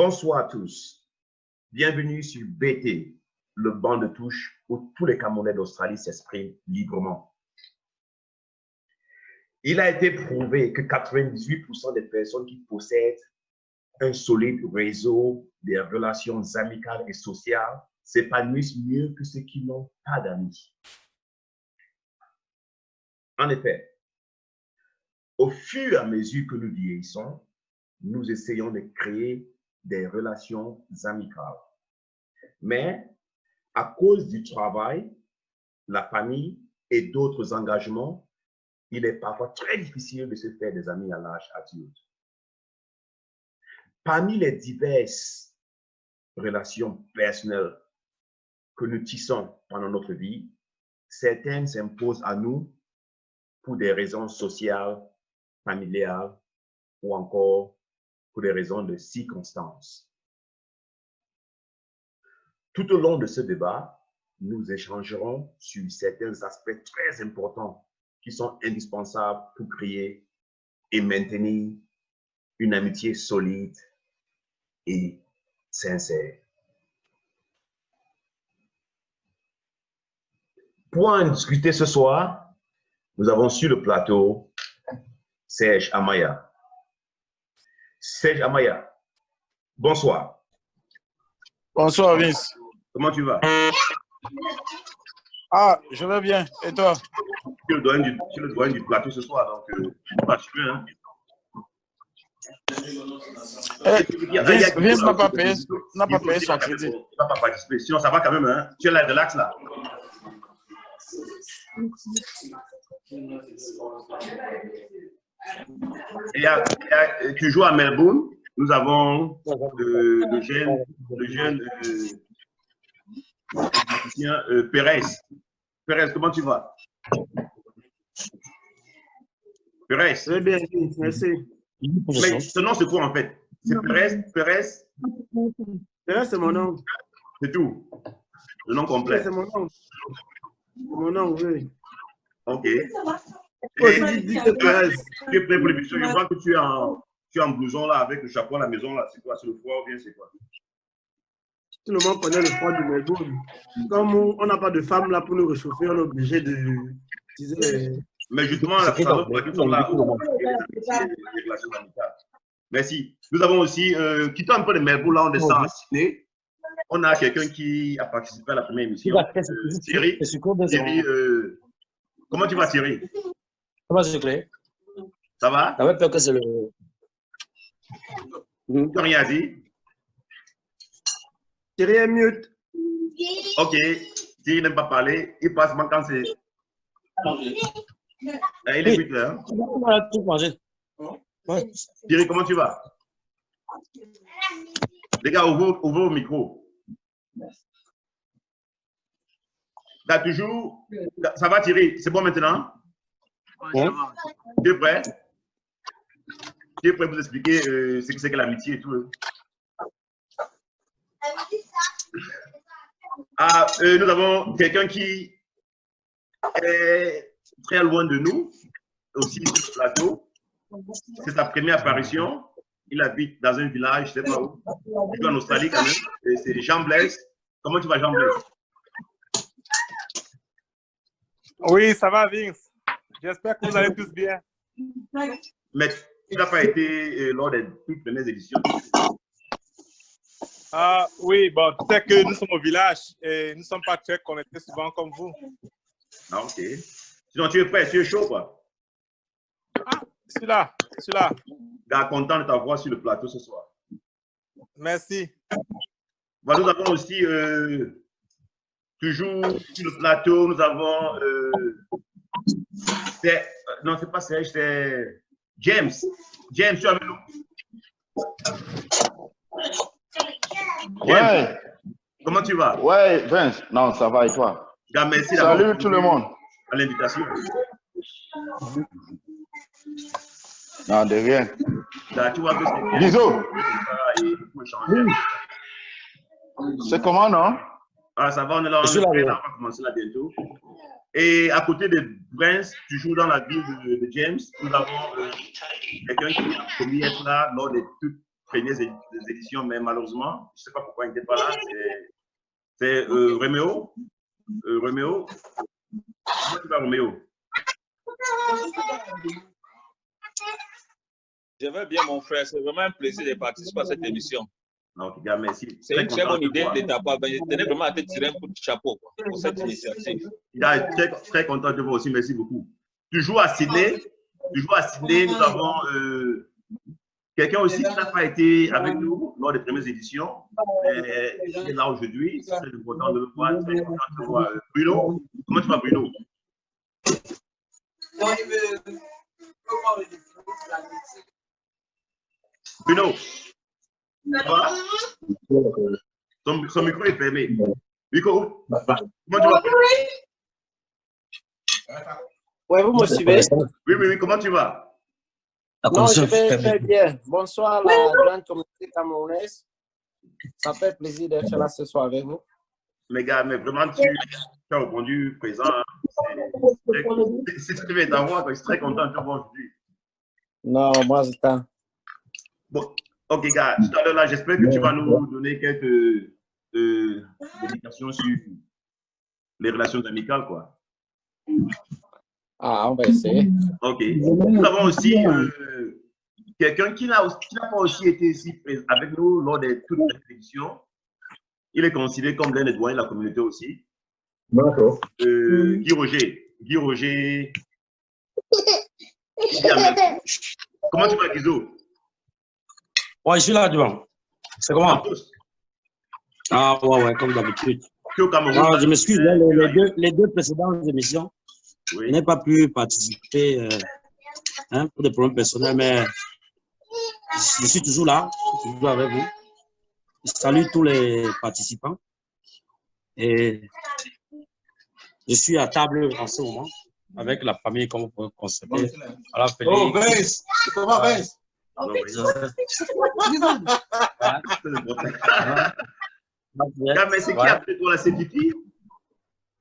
Bonsoir à tous. Bienvenue sur BT, le banc de touche où tous les Camerounais d'Australie s'expriment librement. Il a été prouvé que 98% des personnes qui possèdent un solide réseau des relations amicales et sociales s'épanouissent mieux que ceux qui n'ont pas d'amis. En effet, au fur et à mesure que nous vieillissons, nous essayons de créer des relations amicales. Mais à cause du travail, la famille et d'autres engagements, il est parfois très difficile de se faire des amis à l'âge adulte. Parmi les diverses relations personnelles que nous tissons pendant notre vie, certaines s'imposent à nous pour des raisons sociales, familiales ou encore pour des raisons de circonstances. Tout au long de ce débat, nous échangerons sur certains aspects très importants qui sont indispensables pour créer et maintenir une amitié solide et sincère. Pour en discuter ce soir, nous avons sur le plateau Serge Amaya. Serge Amaya, bonsoir. Bonsoir Vince. Comment tu vas? Ah, je vais bien. Et toi? Tu es le doyen du plateau ce soir, donc tu peux, hein? Vince n'a pas payé son crédit. Il ne va pas participer, sinon ça va quand même, hein? Tu es là de l'axe là. Tu joues à Melbourne. Nous avons le jeune Pérez. Pérez, comment tu vas? Pérez. Très bien, merci. Mais ce nom, c'est quoi en fait? C'est Pérez? Pérez, c'est mon nom. C'est tout? Le nom complet? C'est mon nom. Mon nom, oui. Ok. Tu es prêt pour l'émission? Je vois que tu es en blouson là, avec le chapeau à la maison là. C'est quoi? C'est le froid ou bien c'est quoi? Tout le monde connaît le froid du Melbourne. Comme on n'a pas de femmes là pour nous réchauffer, on est obligé de utiliser. Mais justement, la fameuse partie sont là. Merci. Nous avons aussi, quittant un peu le Melbourne, là, on descend à Sydney. On a quelqu'un qui a participé à la première émission. Thierry. Thierry, comment tu vas, Thierry? Ça va, c'est clair. Ça va? Ça va, peur que c'est le. Tu n'as rien à dire? Thierry est mute. Ok. Thierry n'aime pas parler. Il passe quand c'est. Il est 8 heures. Thierry, comment tu vas? Les gars, ouvrez au micro. T'as toujours. Ça va, Thierry? C'est bon maintenant? Oui. Tu es prêt? Tu es prêt pour expliquer ce que c'est que l'amitié et tout? Nous avons quelqu'un qui est très loin de nous, aussi sur le plateau. C'est sa première apparition. Il habite dans un village, je ne sais pas où. Il est en Australie quand même. C'est Jean Blaise. Comment tu vas, Jean Blaise? Oui, ça va, Vince. J'espère que vous allez tous bien. Mais tu n'as pas été lors des toutes premières éditions. Oui, bon, tu sais que nous sommes au village et nous ne sommes pas très connectés souvent comme vous. Ah, ok. Sinon, tu es prêt, tu es chaud, quoi. Ah, celui-là. Gars, content de t'avoir sur le plateau ce soir. Merci. Bah, nous avons aussi, toujours sur le plateau, nous avons, non, c'est pas Serge, c'est James. James, tu es avec nous? Ouais. Comment tu vas? Ouais, Vince. Non, ça va et toi? Gars, merci. Salut tout le monde. À l'invitation. Non, de rien. Gars, tu vois que c'est bien. Bisous. C'est comment, non? Ah, ça va, on est là, on va commencer là bientôt. Et à côté de Prince, toujours dans la ville de James, nous avons quelqu'un qui a promis être là lors des toutes premières éditions, mais malheureusement, je ne sais pas pourquoi il n'était pas là. C'est Roméo. Roméo. Comment tu vas, Roméo? Je vais bien, mon frère. C'est vraiment un plaisir de participer à cette émission. En tout cas, merci. C'est une très bonne idée de ta part. Je tenais vraiment à te tirer un coup de chapeau pour cette initiative. Très content de vous aussi. Merci beaucoup. Toujours à Sydney. Toujours à Sydney, nous avons quelqu'un aussi qui n'a pas été avec nous lors des premières éditions. Il est là aujourd'hui. C'est très important de le voir. Très content de le voir. Bruno, comment tu vas, Bruno? Bruno, ça va? Son micro est fermé. Micro, comment tu vas? Oui, vous me suivez? Oui, comment tu vas? Non, je vais très bien. Bonsoir la grande communauté camerounaise. Ça fait plaisir d'être là ce soir avec vous. Les gars, mais vraiment, tu as répondu présent. C'est très bien d'avoir, je suis très content de te voir aujourd'hui. Non, moi, c'est un. Bon, ok, gars, tout à l'heure, là, j'espère que tu vas nous donner quelques indications sur les relations amicales, quoi. Ah, on va essayer. Ok. Nous avons aussi quelqu'un qui n'a pas aussi été ici avec nous lors de toutes les éditions. Il est considéré comme l'un des doyens de la communauté aussi. D'accord. Guy Roger. Guy Roger. Comment tu vas, Guizo? Ouais, je suis là devant. C'est comment? Ah, ouais, comme d'habitude. Tu es au Cameroun? Non, je m'excuse, les deux précédentes émissions, je n'ai pas pu participer pour des problèmes personnels, mais je suis toujours là, je suis toujours avec vous. Je salue tous les participants et je suis à table en ce moment avec la famille, comme vous pouvez constater. Voilà, Félix. Oh, Vince! Comment, Vince? Mais c'est qui a fait toi la CPP?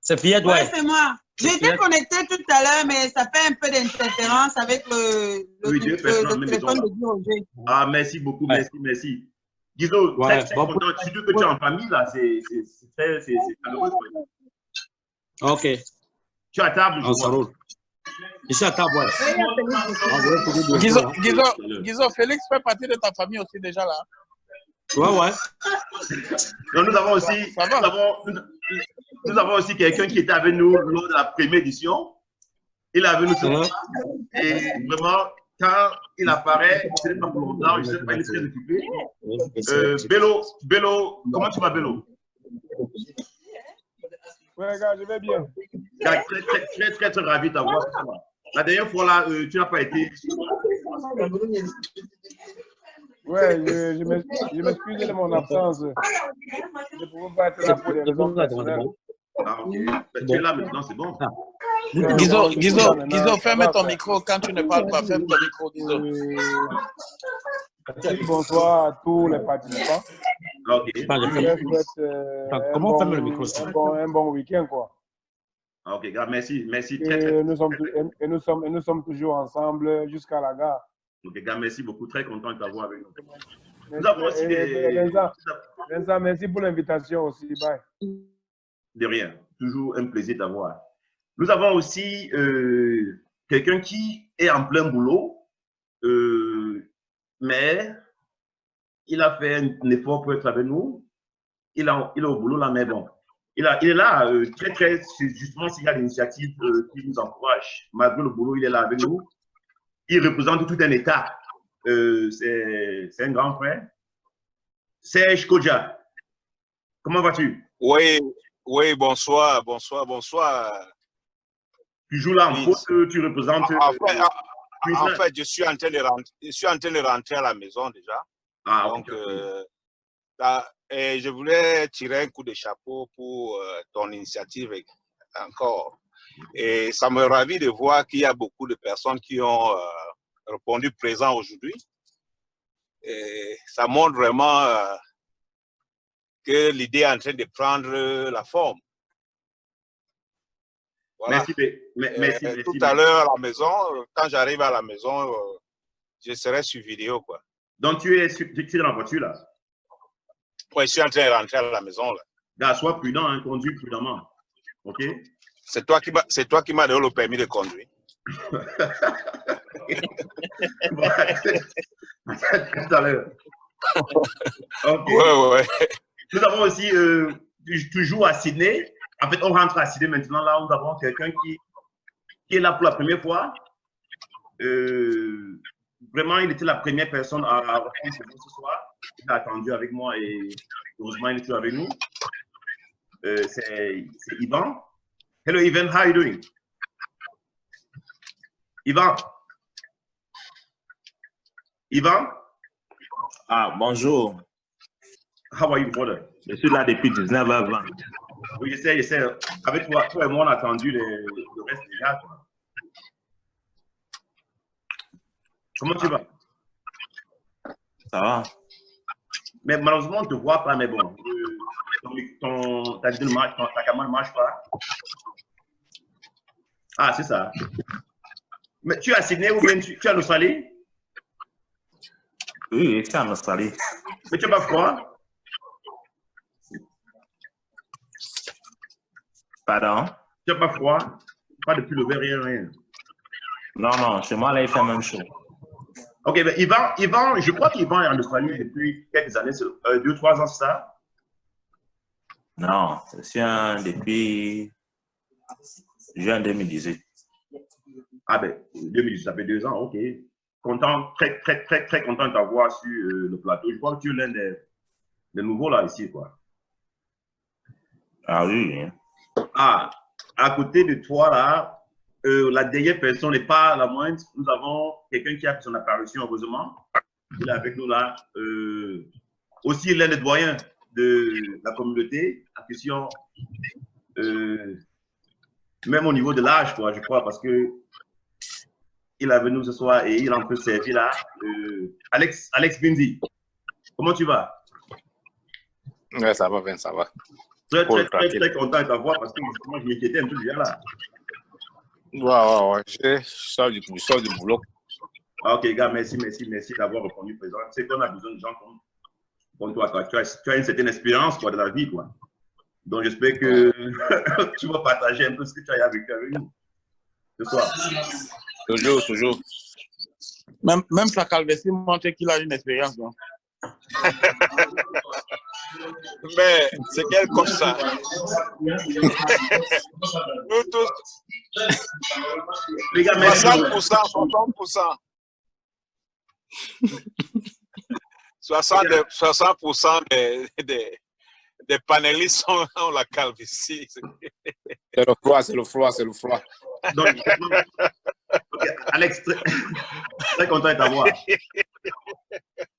C'est Fillette, ouais. Ouais, c'est moi. J'étais connecté tout à l'heure, mais ça fait un peu d'interférence avec le téléphone de Guy Roger. Ah, merci beaucoup, merci. Guizo, très content. Surtout que tu es en famille, là, c'est malheureux. Ok. Tu es à table, je roule. Je suis à table, ouais. Guizo, Félix fait partie de ta famille aussi déjà, là. Ouais. Donc, nous avons aussi quelqu'un qui était avec nous lors de la première édition. Il est avec nous ce soir. Et vraiment, quand il apparaît, ce n'est pas pour longtemps, je ne sais pas, il est très occupé. Bello, comment tu vas, Bello? Ouais, gars, je vais bien. Très ravi de t'avoir. La dernière fois, là, tu n'as pas été. Ouais, je m'excuse de mon absence. Je ne pouvais pas être là pour des raisons personnelles. Ah, ok. Tu es là maintenant, c'est bon. Guizo, ferme ton micro quand tu ne parles pas. Ferme ton micro, Guizo. Bonsoir à tous les participants. Ok. Comment ferme le micro? Un bon week-end, quoi. Ok, gars, merci. Nous sommes toujours ensemble jusqu'à la gare. Ok, gars, merci beaucoup. Très content de t'avoir avec nous. Vincent, merci pour l'invitation aussi. Bye. De rien. Toujours un plaisir d'avoir. Nous avons aussi quelqu'un qui est en plein boulot, mais il a fait un effort pour être avec nous. Il est au boulot là, mais bon. Il est là, justement, s'il y a l'initiative qui nous encourage. Malgré le boulot, il est là avec nous. Il représente tout un État. C'est un grand frère. Serge Kodja. Comment vas-tu? Oui, bonsoir. Tu joues là en faute, tu représentes. En fait, je suis en train de rentrer à la maison déjà. Ah, donc, et je voulais tirer un coup de chapeau pour ton initiative encore. Et ça me ravit de voir qu'il y a beaucoup de personnes qui ont répondu présent aujourd'hui. Et ça montre vraiment que l'idée est en train de prendre la forme. Voilà. Merci. Tout à l'heure à la maison, quand j'arrive à la maison, je serai sur vidéo, quoi. Donc, tu es dans la voiture, là? Oui, je suis en train de rentrer à la maison, là. Gars, sois prudent, hein, conduis prudemment. OK? C'est toi qui m'as donné le permis de conduire. Bon, tout à l'heure. OK. Ouais. Nous avons aussi, toujours à Sydney. En fait, on rentre à Sydney maintenant. Là, nous avons quelqu'un qui est là pour la première fois. Vraiment, il était la première personne à reprendre ce soir. Il a attendu avec moi et heureusement, il est toujours avec nous. C'est Ivan. Hello, Ivan. How are you doing? Ivan? Ah, bonjour. How are you, brother? Je suis là depuis 19h20. Oui, je sais. Avec toi et moi, on a attendu le reste déjà. Quoi. Comment tu vas? Ça va? Mais malheureusement, on ne te voit pas, mais bon. Ta caméra ne marche pas. Ah, c'est ça. Mais tu es à Sydney ou bien tu es en Australie? Oui, je suis en Australie. Mais tu n'as pas froid? Pardon? Tu n'as pas froid? Pas depuis le verre, rien. Non, chez moi, là, il fait même chaud. Ok, mais Yvan, je crois qu'Yvan est en Australie depuis quelques années, 2-3 ans, c'est ça? Non, je suis depuis juin 2018. Ah ben, 2018, ça fait 2 ans, ok. Content, très content de t'avoir sur le plateau. Je crois que tu es l'un des nouveaux là, ici, quoi. Ah oui. Ah, à côté de toi, là, la dernière personne n'est pas la moindre. Nous avons quelqu'un qui a fait son apparition, heureusement. Il est avec nous là. Aussi l'un des doyens de la communauté. En question, même au niveau de l'âge, quoi, je crois, parce que il est avec nous ce soir et il en peut servir là. Alex Bindi, comment tu vas? Ouais, ça va bien, ça va. Très content de t'avoir parce que moi, je m'inquiétais un peu déjà là. Ouais. Je sors du boulot. Ok, gars, merci d'avoir répondu présent. C'est qu'on a besoin de gens comme toi. Tu as une certaine expérience quoi, de la vie. Quoi. Donc, j'espère que tu vas partager un peu ce que tu as vécu avec nous ce soir. Toujours. Même sa calvitie montre qu'il a une expérience. Non? Mais c'est quel comme ça? Nous tous. Les gars, 60%. 60% des panélistes ont la calvitie. C'est le froid. Donc, okay, Alex, très content de t'avoir.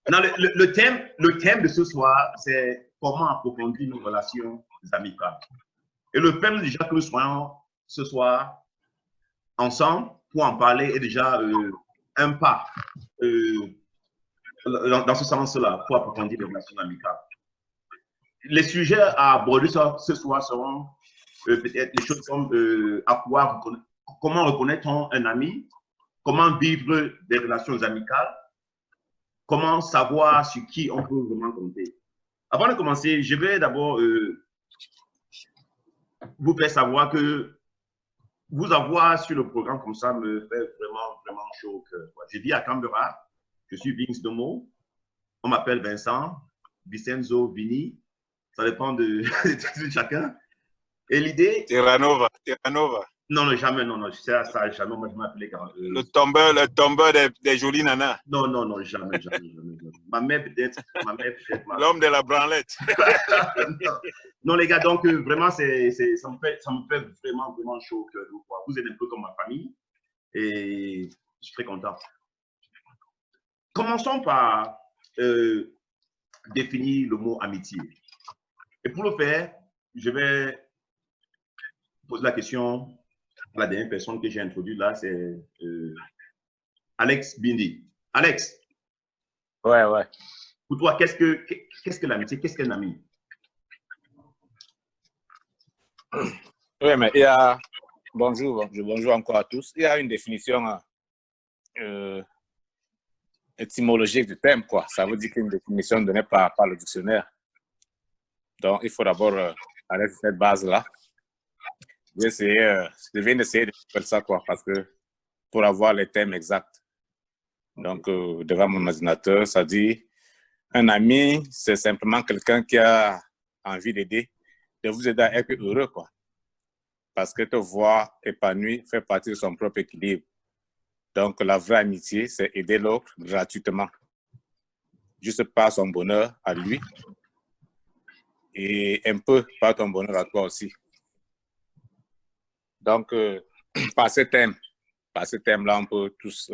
Le thème de ce soir, c'est comment approfondir nos relations amicales. Et le thème déjà que nous soyons ce soir ensemble pour en parler est déjà un pas dans ce sens-là pour approfondir les relations amicales. Les sujets à aborder ce soir seront peut-être des choses comme comment reconnaît-on un ami, comment vivre des relations amicales, comment savoir sur qui on peut vraiment compter. Avant de commencer, je vais d'abord vous faire savoir que vous avoir sur le programme comme ça me fait vraiment chaud au cœur. Je vis à Canberra, je suis Vince Domo, on m'appelle Vincent, Vincenzo, Vini, ça dépend de chacun. Et l'idée… Terranova. Non, jamais, non, ça, jamais, moi je m'appelais… Le tombeur des jolies nanas. Non, jamais. Ma mère peut-être. L'homme de la branlette. non, les gars, donc vraiment, ça me fait vraiment chaud que vous êtes un peu comme ma famille et je suis très content. Commençons par définir le mot amitié. Et pour le faire, je vais poser la question à la dernière personne que j'ai introduite là, c'est Alex Bindi. Alex. Ouais. Pour toi, qu'est-ce que l'amitié? Qu'est-ce qu'un ami? Oui, mais il y a… Bonjour encore à tous. Il y a une définition étymologique du terme, quoi. Ça veut dire qu'une définition donnée par le dictionnaire. Donc, il faut d'abord aller sur cette base-là. Je viens d'essayer de faire ça, quoi, parce que pour avoir les termes exacts. Donc, devant mon ordinateur, ça dit un ami, c'est simplement quelqu'un qui a envie d'aider, de vous aider à être heureux, quoi. Parce que te voir épanoui fait partie de son propre équilibre. Donc, la vraie amitié, c'est aider l'autre gratuitement, juste par son bonheur à lui et un peu par ton bonheur à toi aussi. Donc, par ce thème-là, on peut tous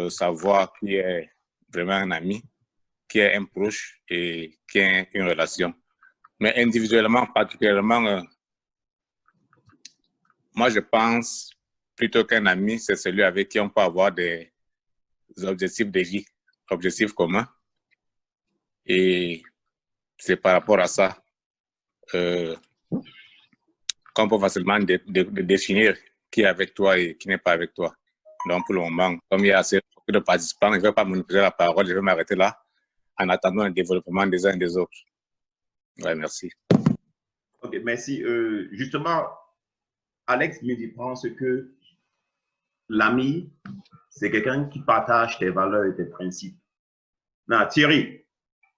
savoir qui est vraiment un ami, qui est un proche et qui a une relation. Mais individuellement, particulièrement, moi, je pense plutôt qu'un ami, c'est celui avec qui on peut avoir des objectifs de vie, objectifs communs. Et c'est par rapport à ça qu'on peut facilement définir qui est avec toi et qui n'est pas avec toi. Donc, pour le moment, comme il y a assez de participants, je ne vais pas monopoliser la parole, je vais m'arrêter là en attendant le développement des uns et des autres. Ouais, merci. Ok, merci. Justement, Alex me pense que l'ami, c'est quelqu'un qui partage tes valeurs et tes principes. Non, Thierry,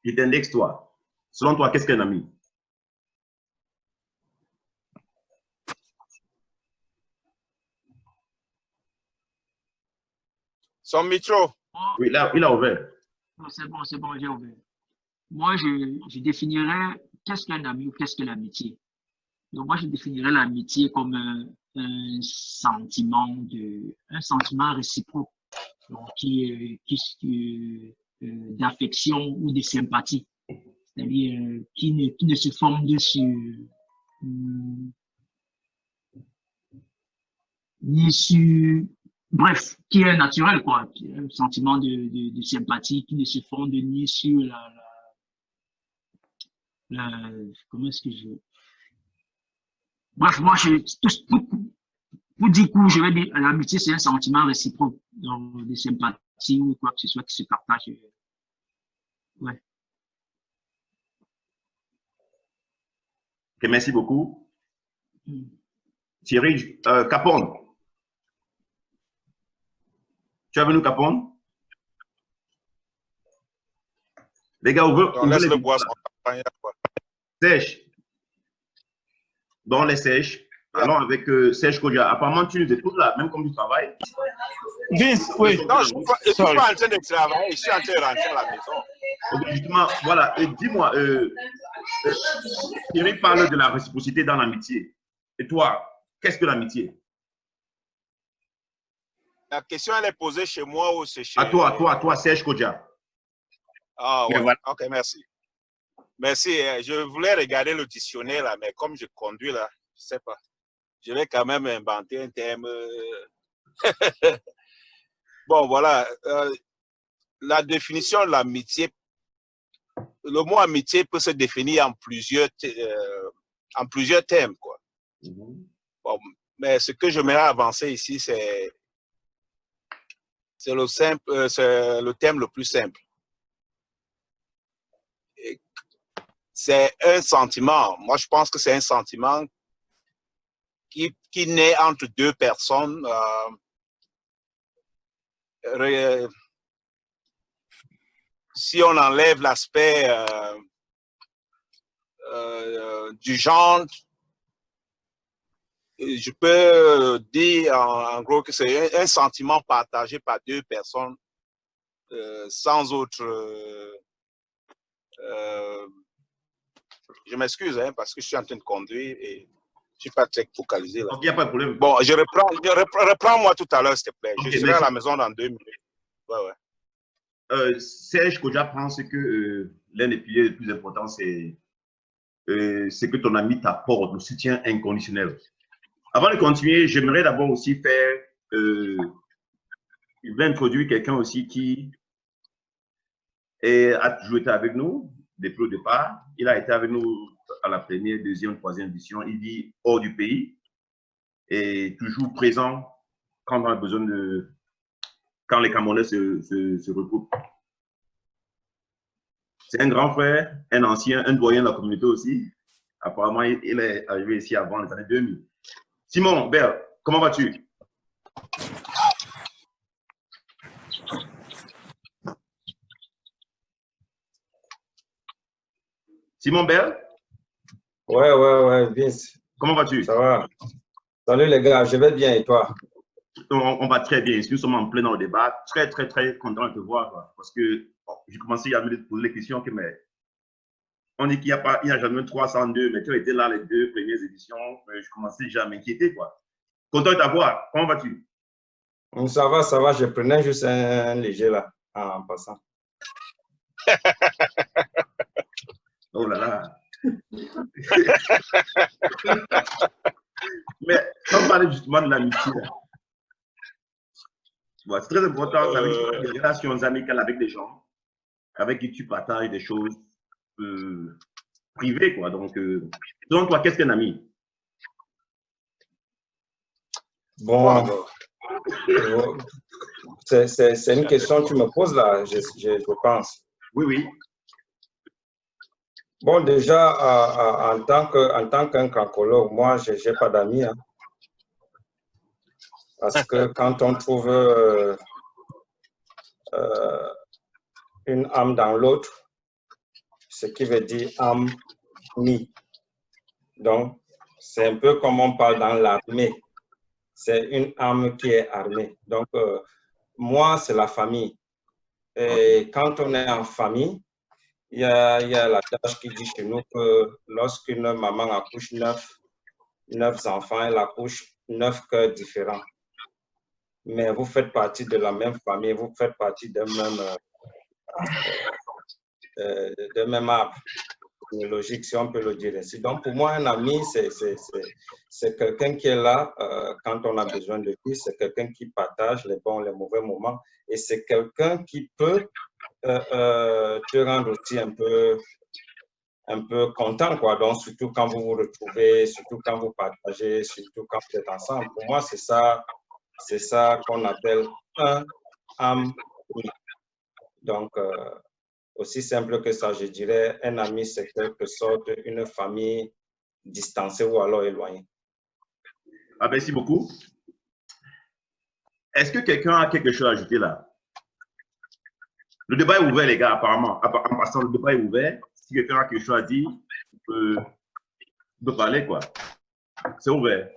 je t'indexe toi. Selon toi, qu'est-ce qu'un ami? Son micro. Oui, là, il a ouvert. C'est bon, j'ai ouvert. Moi, je définirais qu'est-ce qu'un ami ou qu'est-ce que l'amitié. Donc, moi, je définirais l'amitié comme un sentiment réciproque, donc, d'affection ou de sympathie. C'est-à-dire qui ne se fonde bref, qui est naturel, quoi. Un sentiment de sympathie qui ne se fonde ni sur comment est-ce que je... Bref, moi, pour dire que je vais dire, l'amitié, c'est un sentiment réciproque, donc, de sympathie ou quoi que ce soit qui se partage. Ouais. Ok, merci beaucoup. Thierry, Capone. Tu as venu Capone? Les gars, on laisse le bois son campagne. Sèche. Dans les sèches. Allons avec Sèche Kodja. Apparemment, tu nous écoutes là, même comme tu travailles. Vince, oui. Non, je ne suis pas en train de travailler, je suis en train de rentrer à la maison. Ok, justement, voilà. Dis-moi, Thierry parle de la réciprocité dans l'amitié. Et toi, qu'est-ce que l'amitié? La question, elle est posée chez moi ou c'est chez... À toi, Serge Kodja. Ah ouais, voilà. Ok, merci. Merci. Je voulais regarder le dictionnaire là, mais comme je conduis là, je ne sais pas. Je vais quand même inventer un terme. Bon, voilà. La définition de l'amitié, le mot amitié peut se définir en plusieurs termes, quoi. Bon, mais ce que je m'aimerais avancer ici, c'est le thème le plus simple. C'est un sentiment. Moi, je pense que c'est un sentiment qui naît entre deux personnes. Si on enlève l'aspect du genre, je peux dire en gros que c'est un sentiment partagé par deux personnes sans autre... je m'excuse parce que je suis en train de conduire et je ne suis pas très focalisé là. Il n'y a pas de problème. Bon, reprends-moi tout à l'heure, s'il te plaît. Okay, je serai à la maison dans 2 minutes. Ouais. Serge Kodja pense que l'un des piliers les plus importants, c'est que ton ami t'apporte le soutien inconditionnel. Avant de continuer, j'aimerais d'abord aussi faire... je vais introduire quelqu'un aussi qui a toujours été avec nous depuis le départ. Il a été avec nous à la première, deuxième, troisième édition. Il vit hors du pays et toujours présent quand on a besoin quand les Camerounais se regroupent. C'est un grand frère, un ancien, un doyen de la communauté aussi. Apparemment, il est arrivé ici avant les années 2000. Simon, Bell, comment vas-tu? Simon Bell? Ouais, Vince. Comment vas-tu? Ça va. Salut les gars, je vais bien et toi? On va très bien. Nous sommes en plein dans le débat. Très content de te voir. Parce que j'ai commencé à me poser les questions que, mais on dit qu'il n'y a jamais 302, mais tu as été là les 2 premières éditions. Je commençais déjà à m'inquiéter, quoi. Content de t'avoir. Comment vas-tu? Ça va. Je prenais juste un léger là, en passant. Oh là là. Mais on parlait justement de l'amitié. Ouais, c'est très important avec des relations amicales avec des gens avec qui tu partages des choses privées, quoi. Donc, selon toi, qu'est-ce qu'un ami? Bon, c'est une question que tu me poses là, je pense. Oui. Bon, déjà, en tant qu'un cancologue, moi, je n'ai pas d'amis. Hein. Parce que quand on trouve une âme dans l'autre, ce qui veut dire âme ni. Donc, c'est un peu comme on parle dans l'armée. C'est une âme qui est armée. Donc, moi, c'est la famille. Et quand on est en famille, il y a l'adage qui dit chez nous que lorsqu'une maman accouche 9 enfants, elle accouche 9 cœurs différents. Mais vous faites partie de la même famille, vous faites partie d'un même arbre logique, si on peut le dire ainsi. Donc, pour moi, un ami, c'est quelqu'un qui est là quand on a besoin de lui, c'est quelqu'un qui partage les bons, les mauvais moments, et c'est quelqu'un qui peut te rendre aussi un peu content, quoi. Donc, surtout quand vous vous retrouvez, surtout quand vous partagez, surtout quand vous êtes ensemble. Pour moi, c'est ça qu'on appelle un ami. Donc, aussi simple que ça, je dirais, un ami, c'est quelque sorte une famille distancée ou alors éloignée. Ah, merci beaucoup. Est-ce que quelqu'un a quelque chose à ajouter là? Le débat est ouvert, les gars, apparemment. En passant, le débat est ouvert. Si quelqu'un a quelque chose à dire, on peut parler, quoi. C'est ouvert.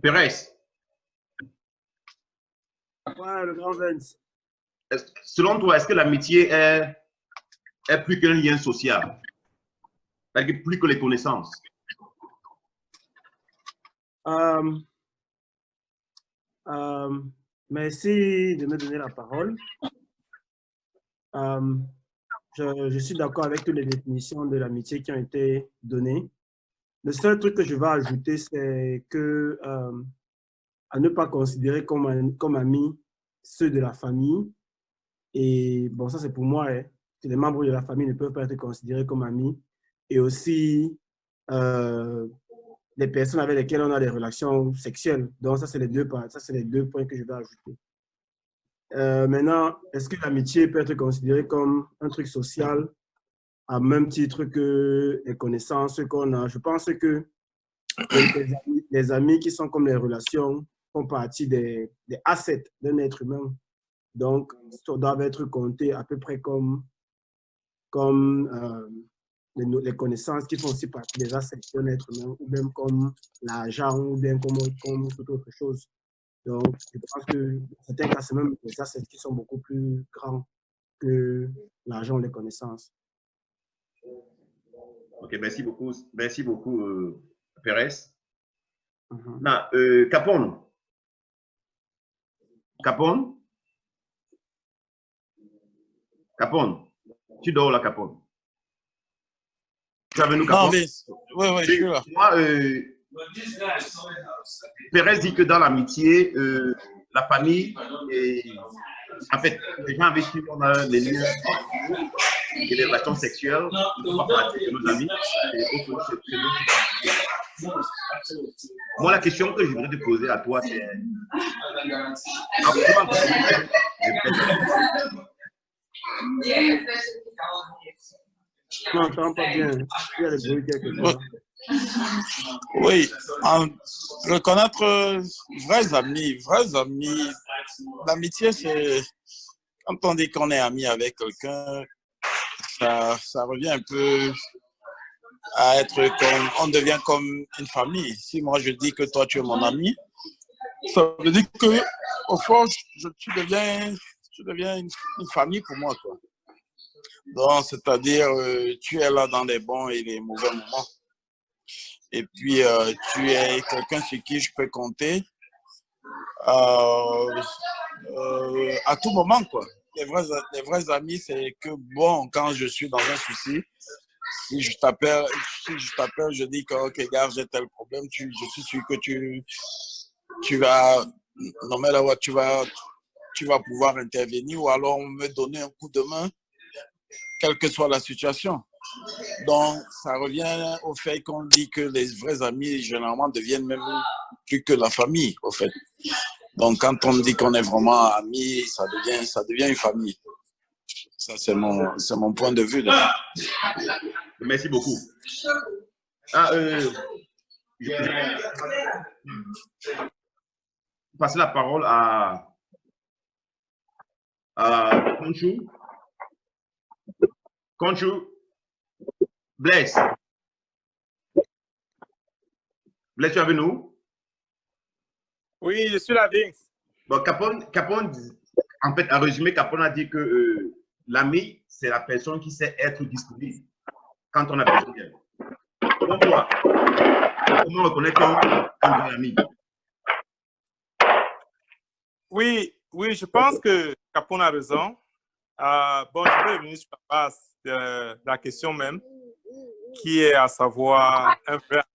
Pérez. Ouais, le grand Vince. Selon toi, est-ce que l'amitié est plus qu'un lien social? Plus que les connaissances? Merci de me donner la parole. Je suis d'accord avec toutes les définitions de l'amitié qui ont été données. Le seul truc que je vais ajouter, c'est que à ne pas considérer comme amis ceux de la famille. Et bon, ça c'est pour moi, hein, que les membres de la famille ne peuvent pas être considérés comme amis. Et aussi les personnes avec lesquelles on a des relations sexuelles. Donc ça c'est les deux points que je vais ajouter. Maintenant, est-ce que l'amitié peut être considérée comme un truc social à même titre que les connaissances qu'on a? Je pense que les amis qui sont comme les relations font partie des assets d'un être humain. Donc, ça doit être compté à peu près comme les connaissances qui font aussi partie des assets d'un être humain, ou même comme l'argent, ou bien comme toute autre chose. Donc, je pense que dans certains cas, c'est même des assets qui sont beaucoup plus grands que l'argent ou les connaissances. Ok, merci beaucoup. Merci beaucoup, Pérez. Capone. Capone, tu dors là, Capone. Tu es avec nous, Capone? Oui, je suis là. Moi, Pérez dit que dans l'amitié, la famille, en fait, les gens avec qui on a les liens et les relations sexuelles, on va parler de nos amis. Moi, la question que je voudrais te poser à toi, c'est... Non, je n'entends pas bien. Il y a des bruits quelque part. Oui, reconnaître vrais amis, l'amitié, c'est quand on dit qu'on est ami avec quelqu'un, ça revient un peu à être comme, on devient comme une famille. Si moi je dis que toi tu es mon ami, ça veut dire que au fond, tu deviens une famille pour moi, quoi. Donc, c'est-à-dire, tu es là dans les bons et les mauvais moments. Et puis, tu es quelqu'un sur qui je peux compter à tout moment, quoi. Les vrais amis, c'est que, bon, quand je suis dans un souci, si je t'appelle, je dis que, ok, gars, j'ai tel problème, je suis sûr que tu vas, non mais là, tu vas pouvoir intervenir ou alors me donner un coup de main, quelle que soit la situation. Donc, ça revient au fait qu'on dit que les vrais amis, généralement, deviennent même plus que la famille, au fait. Donc, quand on dit qu'on est vraiment amis, ça devient une famille. Ça, c'est mon point de vue. Là. Merci beaucoup. Je passer la parole à Conchu. Conchu. Blaise. Blaise, tu es avec nous? Oui, je suis là, Vince. Bon, Capone, en fait, à résumer, Capone a dit que l'ami, c'est la personne qui sait être disponible quand on a besoin d'elle. Pour toi, comment reconnaître un vrai ami? Oui, je pense que Capone a raison. Bon, je vais revenir sur la base de la question même, qui est à savoir un vrai ami.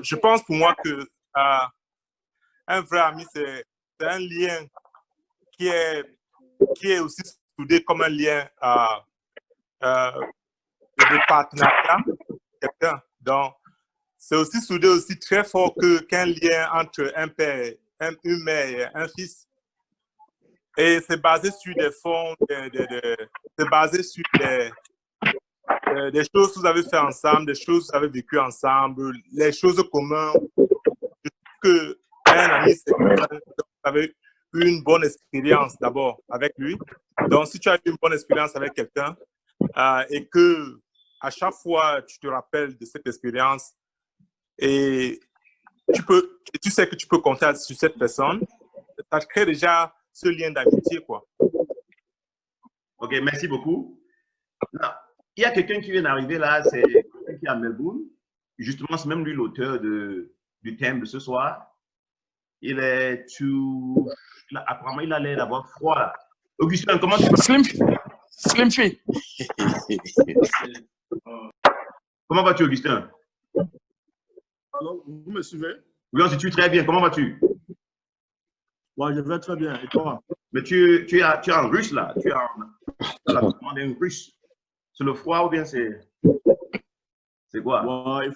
Je pense pour moi que un vrai ami, c'est un lien qui est aussi soudé comme un lien de partenariat quelqu'un. Donc, c'est aussi soudé aussi très fort qu'un lien entre un père, une mère et un fils. Et c'est basé sur des fonds, c'est basé sur des choses que vous avez fait ensemble, des choses que vous avez vécues ensemble, les choses communes. Je trouve qu'un ami, c'est quelqu'un que vous avez eu une bonne expérience d'abord avec lui. Donc, si tu as eu une bonne expérience avec quelqu'un et que à chaque fois tu te rappelles de cette expérience et tu sais que tu peux compter sur cette personne, ça crée déjà ce lien d'amitié, quoi. Ok, merci beaucoup. Là, il y a quelqu'un qui vient d'arriver là, c'est quelqu'un qui est à Melbourne. Justement, c'est même lui l'auteur du thème de ce soir. Il est tout... Là, apparemment, il a l'air d'avoir froid là. Augustin, comment tu vas? Slim Fit. Comment vas-tu, Augustin? Alors, vous me suivez? Oui, on se tue très bien. Comment vas-tu? Ouais, je vais très bien. Et toi? Mais tu es en russe là. Tu es la commande en russe. C'est le froid ou bien c'est quoi? Ouais, il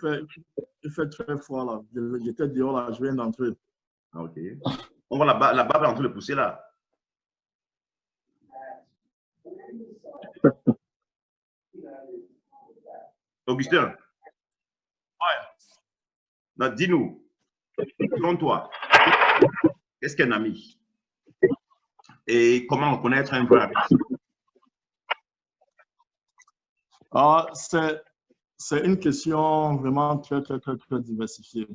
fait très froid là. J'étais dehors là, je viens d'entrer. Ok. On voit la barbe est en train de pousser là. Augustin. Ouais. Dis-nous, selon toi, qu'est-ce qu'un ami? Et comment reconnaître un vrai ami? C'est une question vraiment très diversifiée.